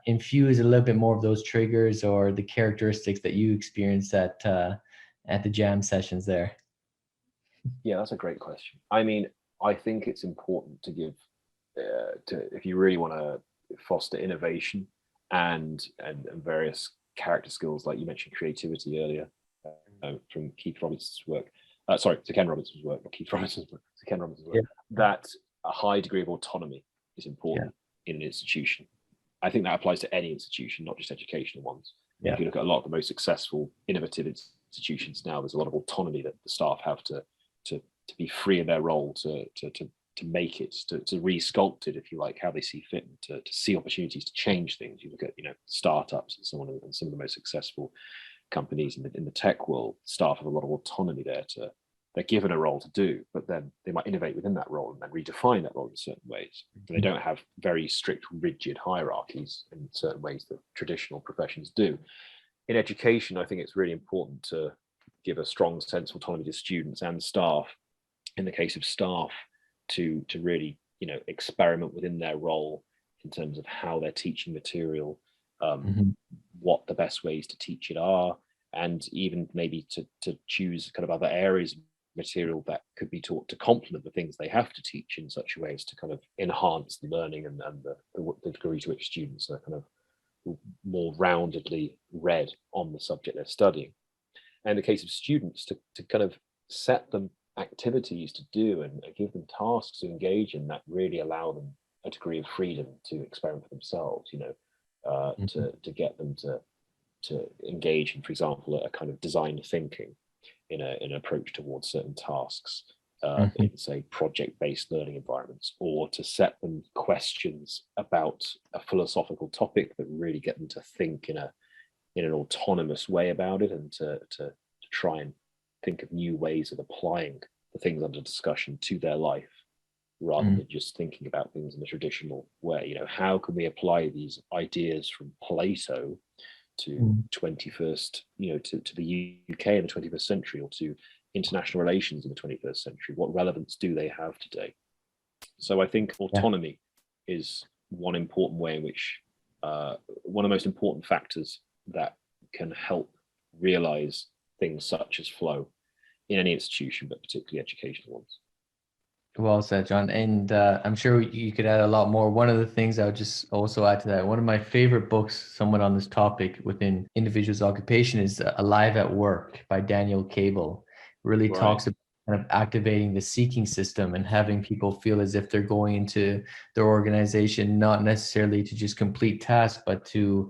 infuse a little bit more of those triggers or the characteristics that you experienced at the jam sessions there? Yeah, that's a great question. I mean, I think it's important to give, if you really want to foster innovation and various character skills, like you mentioned creativity earlier, from Keith Robinson's work. To Ken Robinson's work, not Keith Robinson's work, to Ken Robinson's work. That a high degree of autonomy is important in an institution. I think that applies to any institution, not just educational ones. If you look at a lot of the most successful, innovative institutions now, there's a lot of autonomy that the staff have to be free in their role, to make it, to re-sculpt it, if you like, how they see fit, and to see opportunities to change things. You look at startups and so on, and some of the most successful companies in the tech world, staff have a lot of autonomy there. They're given a role to do, but then they might innovate within that role and then redefine that role in certain ways. They don't have very strict, rigid hierarchies in certain ways that traditional professions do. In education, I think it's really important to give a strong sense of autonomy to students and staff. In the case of staff, to really experiment within their role in terms of how they're teaching material, what the best ways to teach it are, and even maybe to choose kind of other areas of material that could be taught to complement the things they have to teach in such a way as to kind of enhance the learning and the degree to which students are kind of more roundedly read on the subject they're studying. And in the case of students, to kind of set them activities to do and give them tasks to engage in that really allow them a degree of freedom to experiment for themselves, to get them to engage in, for example, a kind of design thinking in an approach towards certain tasks, in, say, project-based learning environments, or to set them questions about a philosophical topic that really get them to think in an autonomous way about it, and to try and think of new ways of applying the things under discussion to their life, rather than just thinking about things in the traditional way. How can we apply these ideas from Plato to 21st, to the UK in the 21st century, or to international relations in the 21st century? What relevance do they have today? So I think autonomy is one important way in which, one of the most important factors that can help realize things such as flow in any institution, but particularly educational ones. Well said, John. And I'm sure you could add a lot more. One of the things I would just also add to that, one of my favorite books, somewhat on this topic within individuals' occupation, is Alive at Work by Daniel Cable. Really talks about kind of activating the seeking system and having people feel as if they're going into their organization, not necessarily to just complete tasks, but to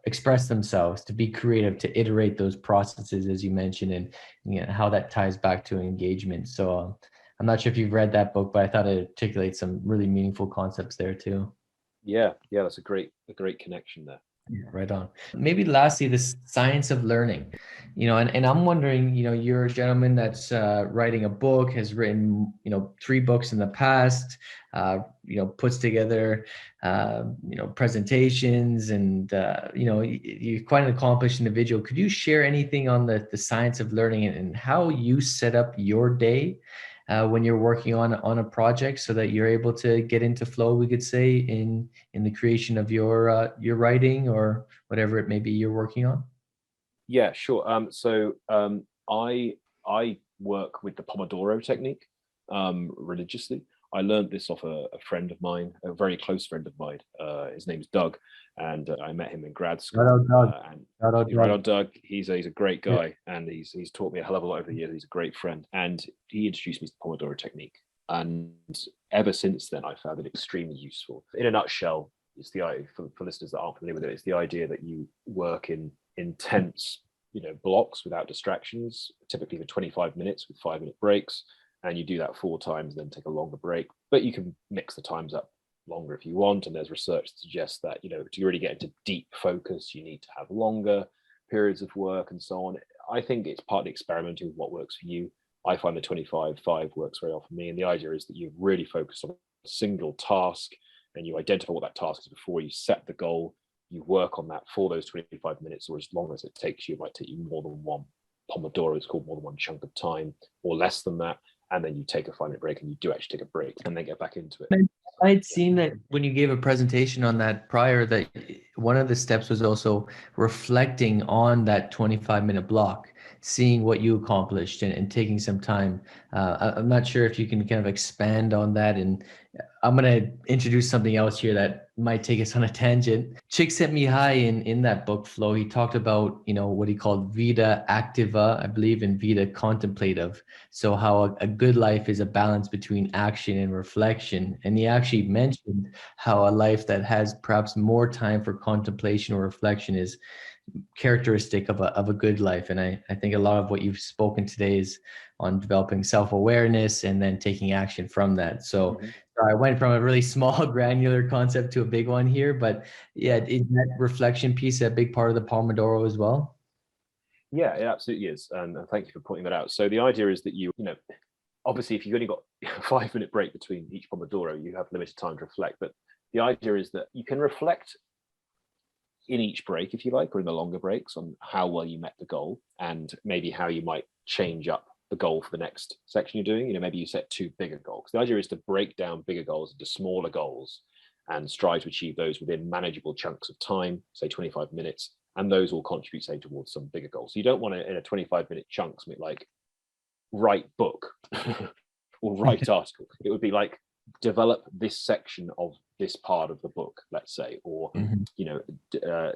express themselves, to be creative, to iterate those processes, as you mentioned, and you know, how that ties back to engagement. So I'm not sure if you've read that book, but I thought it articulates some really meaningful concepts there too. Yeah, that's a great connection there. Yeah, right on. Maybe lastly, the science of learning, you know, and I'm wondering, you know, you're a gentleman that's writing a book, has written, you know, 3 books in the past, you know, puts together, you know, presentations and, you know, you're quite an accomplished individual. Could you share anything on the science of learning and how you set up your day when you're working on a project so that you're able to get into flow, we could say, in the creation of your writing or whatever it may be you're working on? Yeah, sure. I work with the Pomodoro technique religiously. I learned this off a friend of mine, a very close friend of mine. His name's Doug, and I met him in grad school. Right on, Doug. He's a great guy, and he's taught me a hell of a lot over the years. He's a great friend, and he introduced me to the Pomodoro technique. And ever since then, I found it extremely useful. In a nutshell, it's the idea, for listeners that aren't familiar with it, it's the idea that you work in intense, you know, blocks without distractions, typically for 25 minutes with 5-minute breaks. And you do that 4 times, then take a longer break. But you can mix the times up longer if you want. And there's research that suggests that, you know, to really get into deep focus, you need to have longer periods of work and so on. I think it's partly experimenting with what works for you. I find the 25-5 works very well for me. And the idea is that you really focus on a single task and you identify what that task is before you set the goal. You work on that for those 25 minutes or as long as it takes you. It might take you more than one Pomodoro, it's called more than one chunk of time, or less than that. And then you take a 5-minute break and you do actually take a break and then get back into it. I'd seen that when you gave a presentation on that prior, that one of the steps was also reflecting on that 25-minute block, seeing what you accomplished and taking some time. I'm not sure if you can kind of expand on that. And I'm going to introduce something else here that might take us on a tangent. Csikszentmihalyi in that book, Flow, he talked about, you know, what he called Vita Activa, I believe, and Vita Contemplative. So how a good life is a balance between action and reflection. And he actually mentioned how a life that has perhaps more time for contemplation or reflection is characteristic of a good life. And I think a lot of what you've spoken today is on developing self-awareness and then taking action from that. So I went from a really small granular concept to a big one here, but yeah, is that reflection piece a big part of the Pomodoro as well? Yeah, it absolutely is. And thank you for pointing that out. So the idea is that you know, obviously if you've only got a 5-minute break between each Pomodoro, you have limited time to reflect. But the idea is that you can reflect in each break, if you like, or in the longer breaks on how well you met the goal and maybe how you might change up the goal for the next section you're doing. You know, maybe you set 2 bigger goals. The idea is to break down bigger goals into smaller goals and strive to achieve those within manageable chunks of time, say 25 minutes, and those will contribute, say, towards some bigger goals. So you don't want to, in a 25-minute chunk, something like write book or write article. It would be like develop this section of this part of the book, let's say, or you know,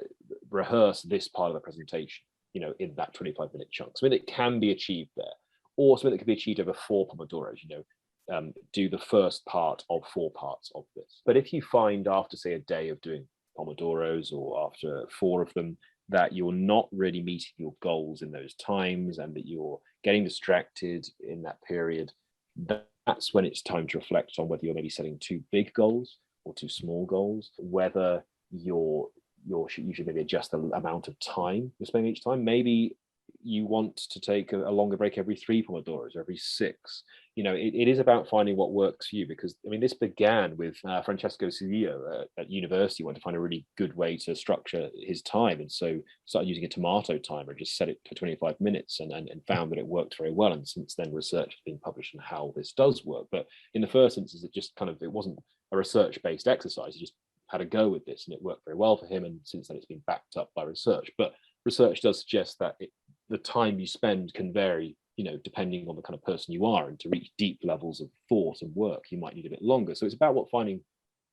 rehearse this part of the presentation, you know, in that 25-minute chunk. Something that can be achieved there, or something that can be achieved over 4 Pomodoros, you know, do the first part of 4 parts of this. But if you find after, say, a day of doing Pomodoros or after 4 of them, that you're not really meeting your goals in those times and that you're getting distracted in that period, that's when it's time to reflect on whether you're maybe setting 2 big goals or 2 small goals, whether you should usually maybe adjust the amount of time you're spending each time. Maybe you want to take a longer break every 3 Pomodoros or every 6. You know, it is about finding what works for you, because I mean, this began with Francesco Cirillo at university. Wanted to find a really good way to structure his time, and so started using a tomato timer, just set it for 25 minutes and found that it worked very well. And since then, research has been published on how this does work. But in the first instance, it wasn't a research-based exercise. He just had a go with this and it worked very well for him. And since then, it's been backed up by research. But research does suggest that the time you spend can vary, you know, depending on the kind of person you are, and to reach deep levels of thought and work, you might need a bit longer. So it's about finding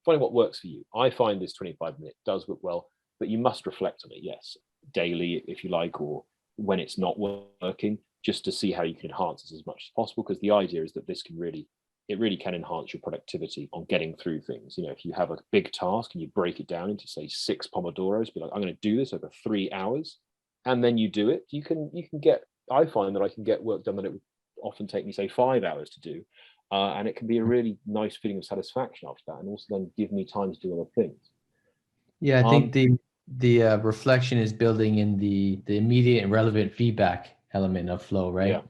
what works for you. I find this 25-minute does work well, but you must reflect on it, yes, daily if you like, or when it's not working. just to see how you can enhance this as much as possible, because the idea is that this can really, it really can enhance your productivity on getting through things. You know, if you have a big task and you break it down into, say, 6 Pomodoros, be like, I'm going to do this over 3 hours, and then you do it, you can get, I find that I can get work done that it would often take me, say, 5 hours to do. And it can be a really nice feeling of satisfaction after that, and also then give me time to do other things. Yeah, I think the reflection is building in the immediate and relevant feedback element of flow, right?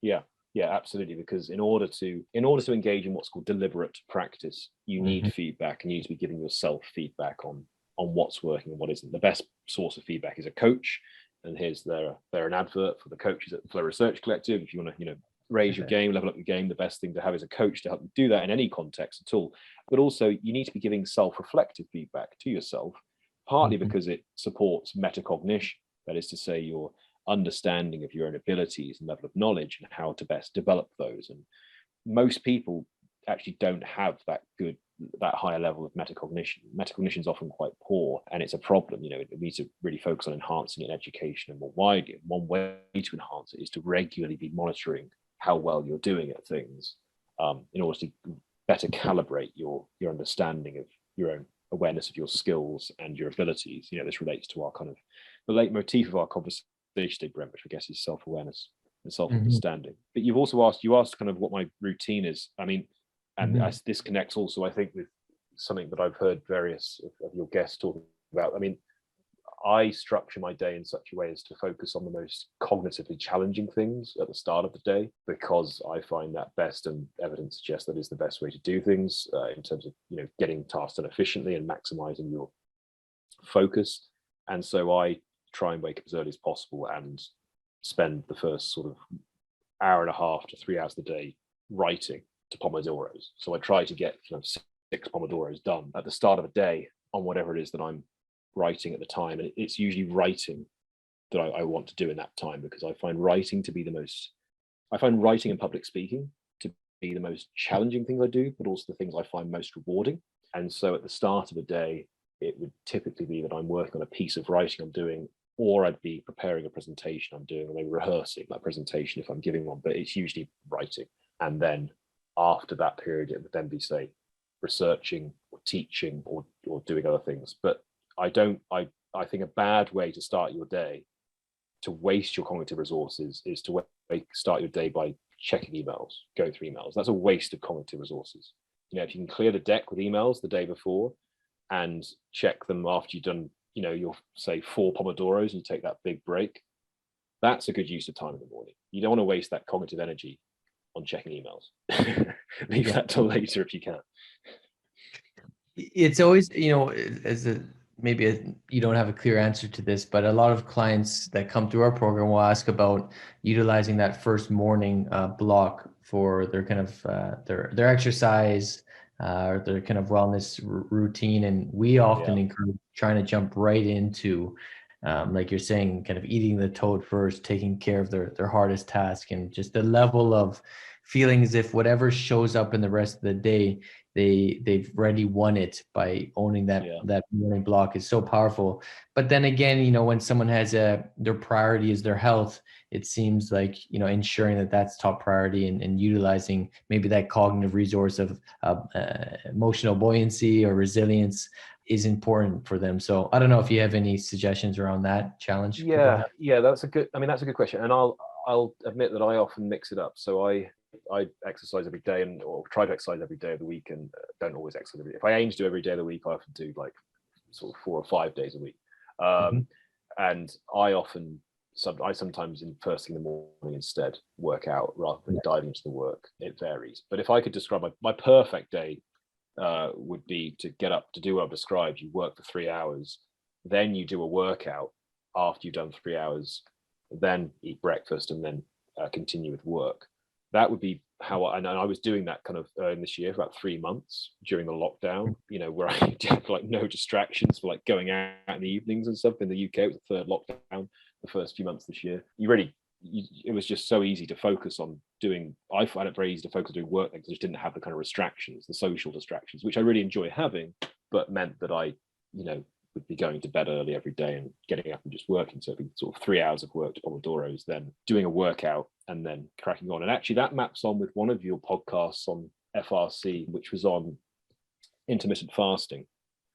Yeah, absolutely. Because in order to engage in what's called deliberate practice, you need feedback, and you need to be giving yourself feedback on what's working and what isn't. The best source of feedback is a coach, and here's they're an advert for the coaches at the Flow Research Collective. If you want to, raise your game, level up your game, the best thing to have is a coach to help you do that in any context at all. But also, you need to be giving self-reflective feedback to yourself, partly because it supports metacognition, that is to say, your understanding of your own abilities and level of knowledge and how to best develop those. And most people actually don't have that higher level of metacognition. Metacognition is often quite poor, and it's a problem. We need to really focus on enhancing it in education and more widely. And one way to enhance it is to regularly be monitoring how well you're doing at things, in order to better calibrate your understanding of your own awareness of your skills and your abilities. This relates to our kind of the leitmotif of our conversation today, Brent, which I guess is self-awareness and self-understanding. But you asked kind of what my routine is. And this connects also, I think, with something that I've heard various of your guests talking about. I structure my day in such a way as to focus on the most cognitively challenging things at the start of the day, because I find that best, and evidence suggests that is the best way to do things in terms of getting tasks done efficiently and maximizing your focus. And so I try and wake up as early as possible and spend the first sort of hour and a half to 3 hours of the day writing to Pomodoros. So I try to get 6 Pomodoros done at the start of the day on whatever it is that I'm writing at the time. And it's usually writing that I want to do in that time, because I find writing and public speaking to be the most challenging thing I do, but also the things I find most rewarding. And so at the start of the day, it would typically be that I'm working on a piece of writing I'm doing, or I'd be preparing a presentation I'm doing, or maybe rehearsing that presentation if I'm giving one, but it's usually writing. And then after that period, it would then be, say, researching or teaching or doing other things. But I think a bad way to start your day, to waste your cognitive resources, is to start your day by checking emails, going through emails. That's a waste of cognitive resources. If you can clear the deck with emails the day before and check them after you've done, your, say, 4 Pomodoros, and you take that big break, that's a good use of time in the morning. You don't want to waste that cognitive energy on checking emails. Leave that till later if you can. It's always, maybe you don't have a clear answer to this, but a lot of clients that come through our program will ask about utilizing that first morning block for their kind of their exercise, or their kind of wellness routine. And we often encourage trying to jump right into, like you're saying, kind of eating the toad first, taking care of their hardest task, and just the level of feeling as if whatever shows up in the rest of the day, they've already won it by owning that morning block is so powerful. But then again, when someone has their priority is their health, it seems like, ensuring that's top priority, and utilizing maybe that cognitive resource of emotional buoyancy or resilience is important for them. So I don't know if you have any suggestions around that challenge. Yeah, that's a good question. And I'll admit that I often mix it up. So I exercise every day, or try to exercise every day of the week, and don't always exercise every day. If I aim to do every day of the week, I often do like sort of 4 or 5 days a week. And I sometimes in first thing in the morning instead work out rather than diving into the work. It varies. But if I could describe my perfect day, would be to get up to do what I've described. You work for 3 hours, then you do a workout after you've done 3 hours, then eat breakfast, and then continue with work. That would be how I was doing that kind of in this year for about 3 months during the lockdown, where I had like no distractions for like going out in the evenings and stuff. In the UK, it was the 3rd lockdown, the first few months this year. It was just so easy to focus on doing, I find it very easy to focus on doing work because I just didn't have the kind of distractions, the social distractions, which I really enjoy having, but meant that I, would be going to bed early every day and getting up and just working. So it'd be sort of 3 hours of work to Pomodoros, then doing a workout and then cracking on. And actually that maps on with one of your podcasts on FRC, which was on intermittent fasting.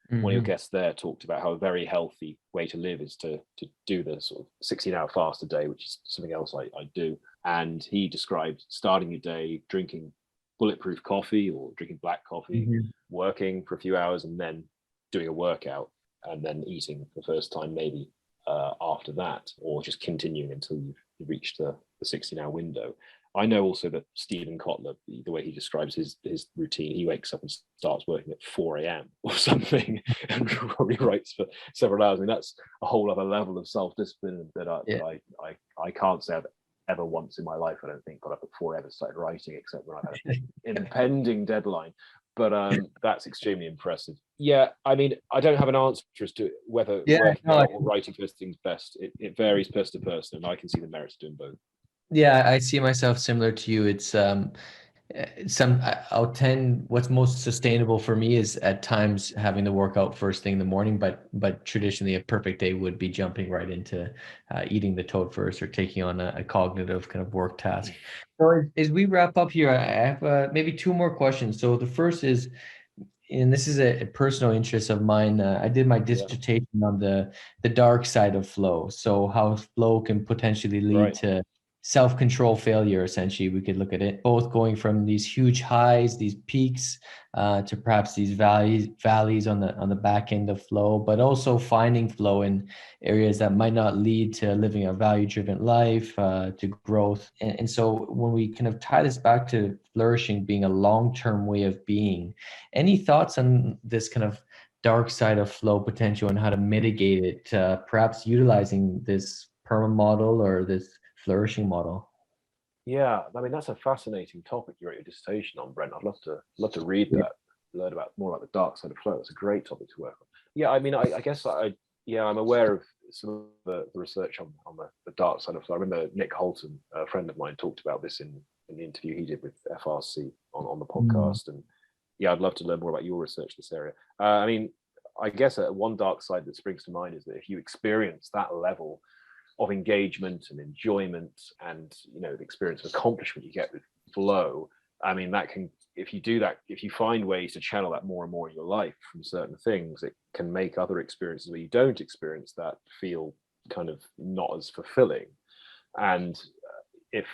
One of your guests there talked about how a very healthy way to live is to do the sort of 16-hour fast a day, which is something else I do. And he described starting your day drinking bulletproof coffee or drinking black coffee, working for a few hours, and then doing a workout, and then eating for the first time maybe after that, or just continuing until you've reached the 16-hour window. I know also that Stephen Kotler, the way he describes his routine, he wakes up and starts working at 4 a.m. or something and probably writes for several hours. I mean, that's a whole other level of self-discipline that I can't say I've ever once in my life, I don't think, got up at 4 a.m. and started writing, except when I've had an impending deadline. But that's extremely impressive. Yeah, I mean, I don't have an answer as to whether working out or writing first thing's best. It varies person to person, and I can see the merits of doing both. Yeah, I see myself similar to you. It's what's most sustainable for me is at times having the workout first thing in the morning, but traditionally a perfect day would be jumping right into eating the toad first or taking on a cognitive kind of work task. So as we wrap up here, I have maybe two more questions. So the first is, and this is a personal interest of mine. I did my dissertation on the dark side of flow. So how flow can potentially lead to self-control failure. Essentially, we could look at it both going from these huge highs, these peaks, to perhaps these valleys on the back end of flow, but also finding flow in areas that might not lead to living a value-driven life, to growth. And so when we kind of tie this back to flourishing being a long-term way of being, any thoughts on this kind of dark side of flow potential and how to mitigate it, perhaps utilizing this PERMA model or this flourishing model? Yeah, I mean, that's a fascinating topic you wrote your dissertation on, Brent. I'd love to read that, learn about more about the dark side of flow. It's a great topic to work on. Yeah, I mean, I guess I'm aware of some of the research on the dark side of flow. I remember Nick Holton, a friend of mine, talked about this in the interview he did with FRC on the podcast. And yeah, I'd love to learn more about your research in this area. I mean, I guess one dark side that springs to mind is that if you experience that level of engagement and enjoyment and, you know, the experience of accomplishment you get with flow, I mean, that can, if you do that, if you find ways to channel that more and more in your life from certain things, it can make other experiences where you don't experience that feel kind of not as fulfilling. And if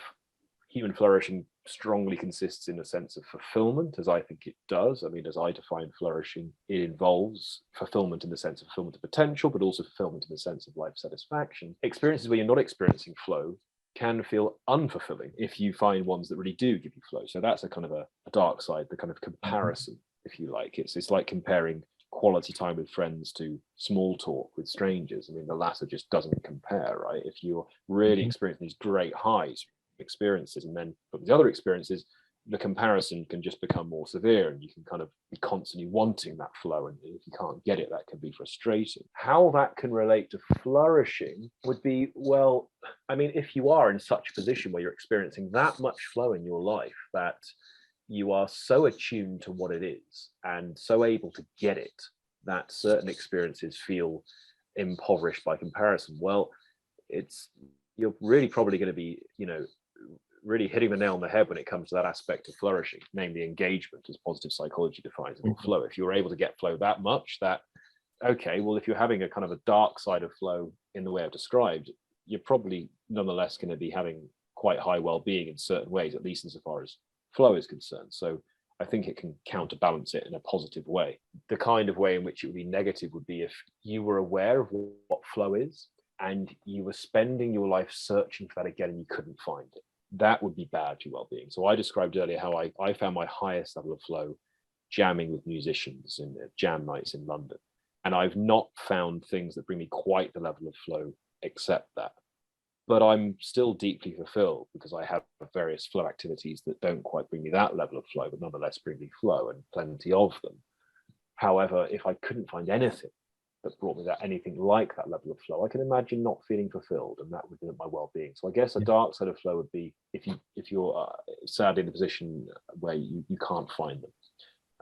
human flourishing strongly consists in a sense of fulfillment, as I think it does, I mean, as I define flourishing, it involves fulfillment in the sense of fulfillment of potential, but also fulfillment in the sense of life satisfaction. Experiences where you're not experiencing flow can feel unfulfilling if you find ones that really do give you flow. So that's a kind of a dark side, the kind of comparison, if you like. It's like comparing quality time with friends to small talk with strangers. I mean, the latter just doesn't compare, right? If you're really experiencing these great highs experiences, and then but with the other experiences, the comparison can just become more severe, and you can kind of be constantly wanting that flow, and if you can't get it, that can be frustrating. How that can relate to flourishing would be, well, I mean, if you are in such a position where you're experiencing that much flow in your life that you are so attuned to what it is and so able to get it that certain experiences feel impoverished by comparison, well, you're really probably going to be, you know, really hitting the nail on the head when it comes to that aspect of flourishing, namely engagement, as positive psychology defines it, or flow. If you're able to get flow that much, that, okay, well, if you're having a kind of a dark side of flow in the way I've described, you're probably nonetheless going to be having quite high well-being in certain ways, at least insofar as flow is concerned. So I think it can counterbalance it in a positive way. The kind of way in which it would be negative would be if you were aware of what flow is and you were spending your life searching for that again and you couldn't find it. That would be bad to well-being. So I described earlier how I found my highest level of flow jamming with musicians in jam nights in London. And I've not found things that bring me quite the level of flow except that. But I'm still deeply fulfilled because I have various flow activities that don't quite bring me that level of flow, but nonetheless bring me flow, and plenty of them. However, if I couldn't find anything that brought me anything like that level of flow, I can imagine not feeling fulfilled, and that would limit my well-being. So I guess a dark side of flow would be if you're sadly in a position where you can't find them.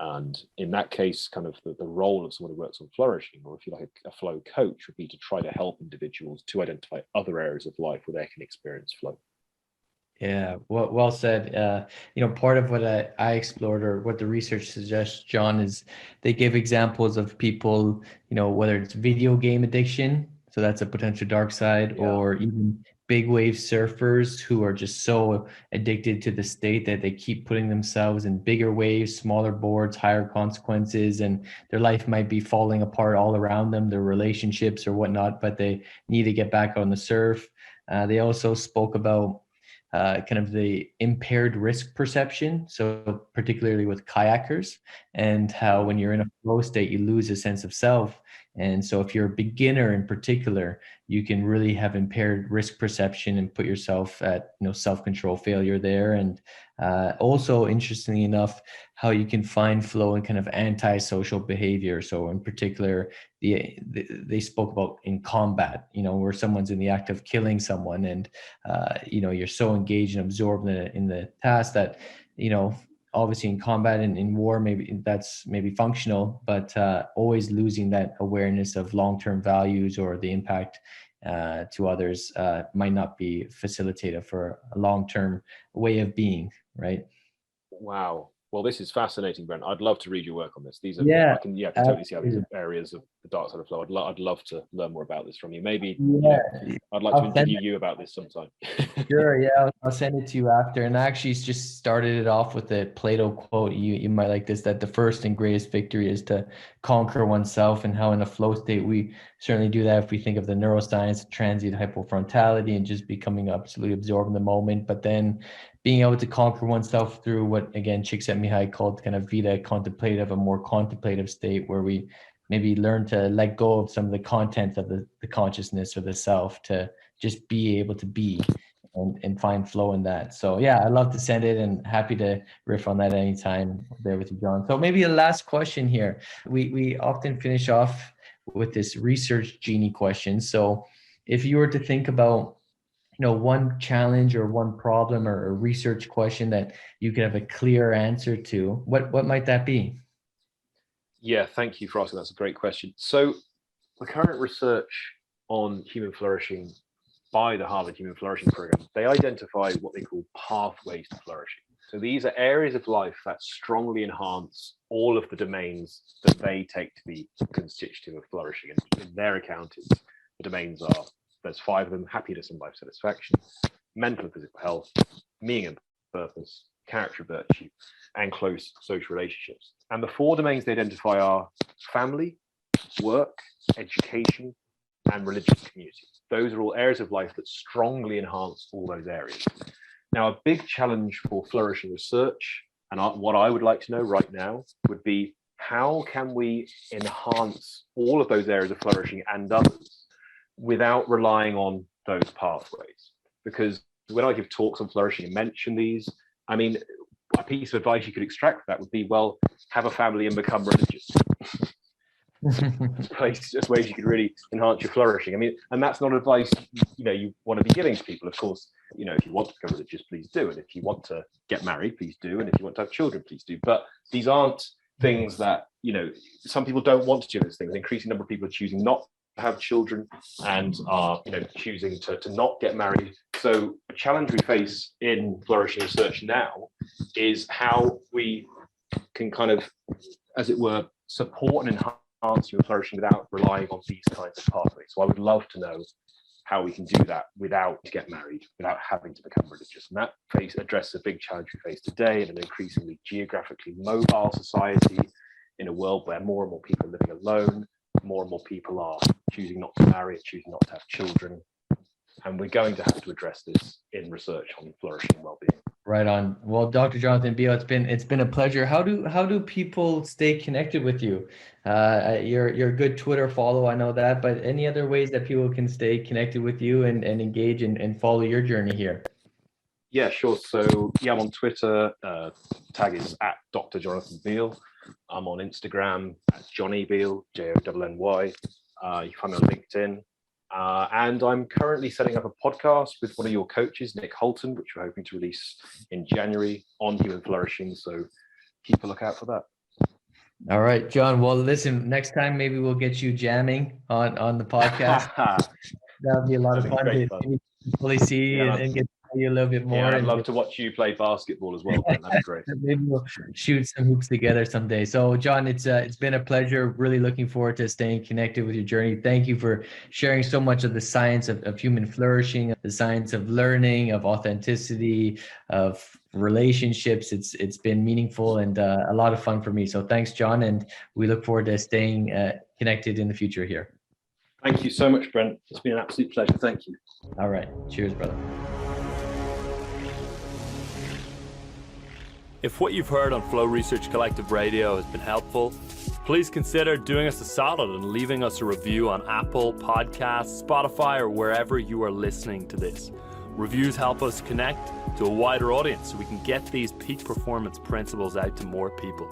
And in that case, kind of the role of someone who works on flourishing, or if you like a flow coach, would be to try to help individuals to identify other areas of life where they can experience flow. Yeah, well said. Part of what I explored, or what the research suggests, John, is they give examples of people, whether it's video game addiction, so that's a potential dark side, or even big wave surfers who are just so addicted to the state that they keep putting themselves in bigger waves, smaller boards, higher consequences, and their life might be falling apart all around them, their relationships or whatnot, but they need to get back on the surf. They also spoke about kind of the impaired risk perception. So particularly with kayakers, and how when you're in a flow state, you lose a sense of self. And so if you're a beginner in particular, you can really have impaired risk perception and put yourself at self-control failure there. And also, interestingly enough, how you can find flow in kind of antisocial behavior. So in particular, they spoke about in combat, where someone's in the act of killing someone, and you're so engaged and absorbed in the task that obviously in combat and in war, maybe that's functional, but always losing that awareness of long-term values or the impact to others might not be facilitative for a long-term way of being, right? Wow. Well, this is fascinating, Brent. I'd love to read your work on this. These are, I can totally see how these are areas of the dark side of flow. I'd love to learn more about this from you. Maybe I'd like to interview you about this sometime. Sure, yeah, I'll send it to you after. And I actually just started it off with the Plato quote. You might like this, that the first and greatest victory is to conquer oneself, and how in a flow state we certainly do that if we think of the neuroscience, transient hypofrontality, and just becoming absolutely absorbed in the moment. But then being able to conquer oneself through what, again, Csikszentmihalyi called kind of vita contemplative, a more contemplative state where we maybe learn to let go of some of the content of the consciousness or the self to just be able to be and find flow in that. So yeah, I'd love to send it, and happy to riff on that anytime there with you, John. So maybe a last question here. We often finish off with this research Genie question. So if you were to think about one challenge or one problem or a research question that you could have a clear answer to, what might that be? Yeah, thank you for asking. That's a great question. So the current research on human flourishing by the Harvard Human Flourishing Program, they identify what they call pathways to flourishing. So these are areas of life that strongly enhance all of the domains that they take to be constitutive of flourishing. And in their account, the domains are, there's 5 of them: happiness and life satisfaction, mental and physical health, meaning and purpose, character, virtue, and close social relationships. And the 4 domains they identify are family, work, education, and religious community. Those are all areas of life that strongly enhance all those areas. Now, a big challenge for flourishing research, and what I would like to know right now, would be how can we enhance all of those areas of flourishing and others without relying on those pathways? Because when I give talks on flourishing and mention these, I mean, a piece of advice you could extract from that would be, well, have a family and become religious. Just ways you could really enhance your flourishing. I mean, and that's not advice you want to be giving to people. Of course, if you want to become religious, please do, and if you want to get married, please do, and if you want to have children, please do. But these aren't things that some people don't want to do those things. An increasing number of people are choosing not to have children and are choosing to not get married. So a challenge we face in flourishing research now is how we can kind of, as it were, support and enhance your flourishing without relying on these kinds of pathways. So I would love to know how we can do that without get married, without having to become religious. And that addresses a big challenge we face today in an increasingly geographically mobile society, in a world where more and more people are living alone, more and more people are choosing not to marry, choosing not to have children. And we're going to have to address this in research on flourishing and well-being. Right on. Well, Dr. Jonathan Beale, it's been a pleasure. How do people stay connected with you? You're a good Twitter follow, I know that, but any other ways that people can stay connected with you and engage and follow your journey here? Yeah, sure. So yeah, I'm on Twitter. Tag is at Dr. Jonathan Beale. I'm on Instagram at Johnny Beale, Jonny. You can find me on LinkedIn. And I'm currently setting up a podcast with one of your coaches, Nick Holton, which we're hoping to release in January on human flourishing. So keep a lookout for that. All right, John. Well, listen, next time maybe we'll get you jamming on the podcast. That'll be a lot of fun to fully see and get to know you a little bit more. Yeah, I'd and love to watch you play basketball as well, Brent. That'd be great. Maybe we'll shoot some hoops together someday. So, John, it's been a pleasure. Really looking forward to staying connected with your journey. Thank you for sharing so much of the science of human flourishing, the science of learning, of authenticity, of relationships. It's been meaningful and a lot of fun for me. So, thanks, John, and we look forward to staying connected in the future here. Thank you so much, Brent. It's been an absolute pleasure. Thank you. All right. Cheers, brother. If what you've heard on Flow Research Collective Radio has been helpful, please consider doing us a solid and leaving us a review on Apple Podcasts, Spotify, or wherever you are listening to this. Reviews help us connect to a wider audience so we can get these peak performance principles out to more people.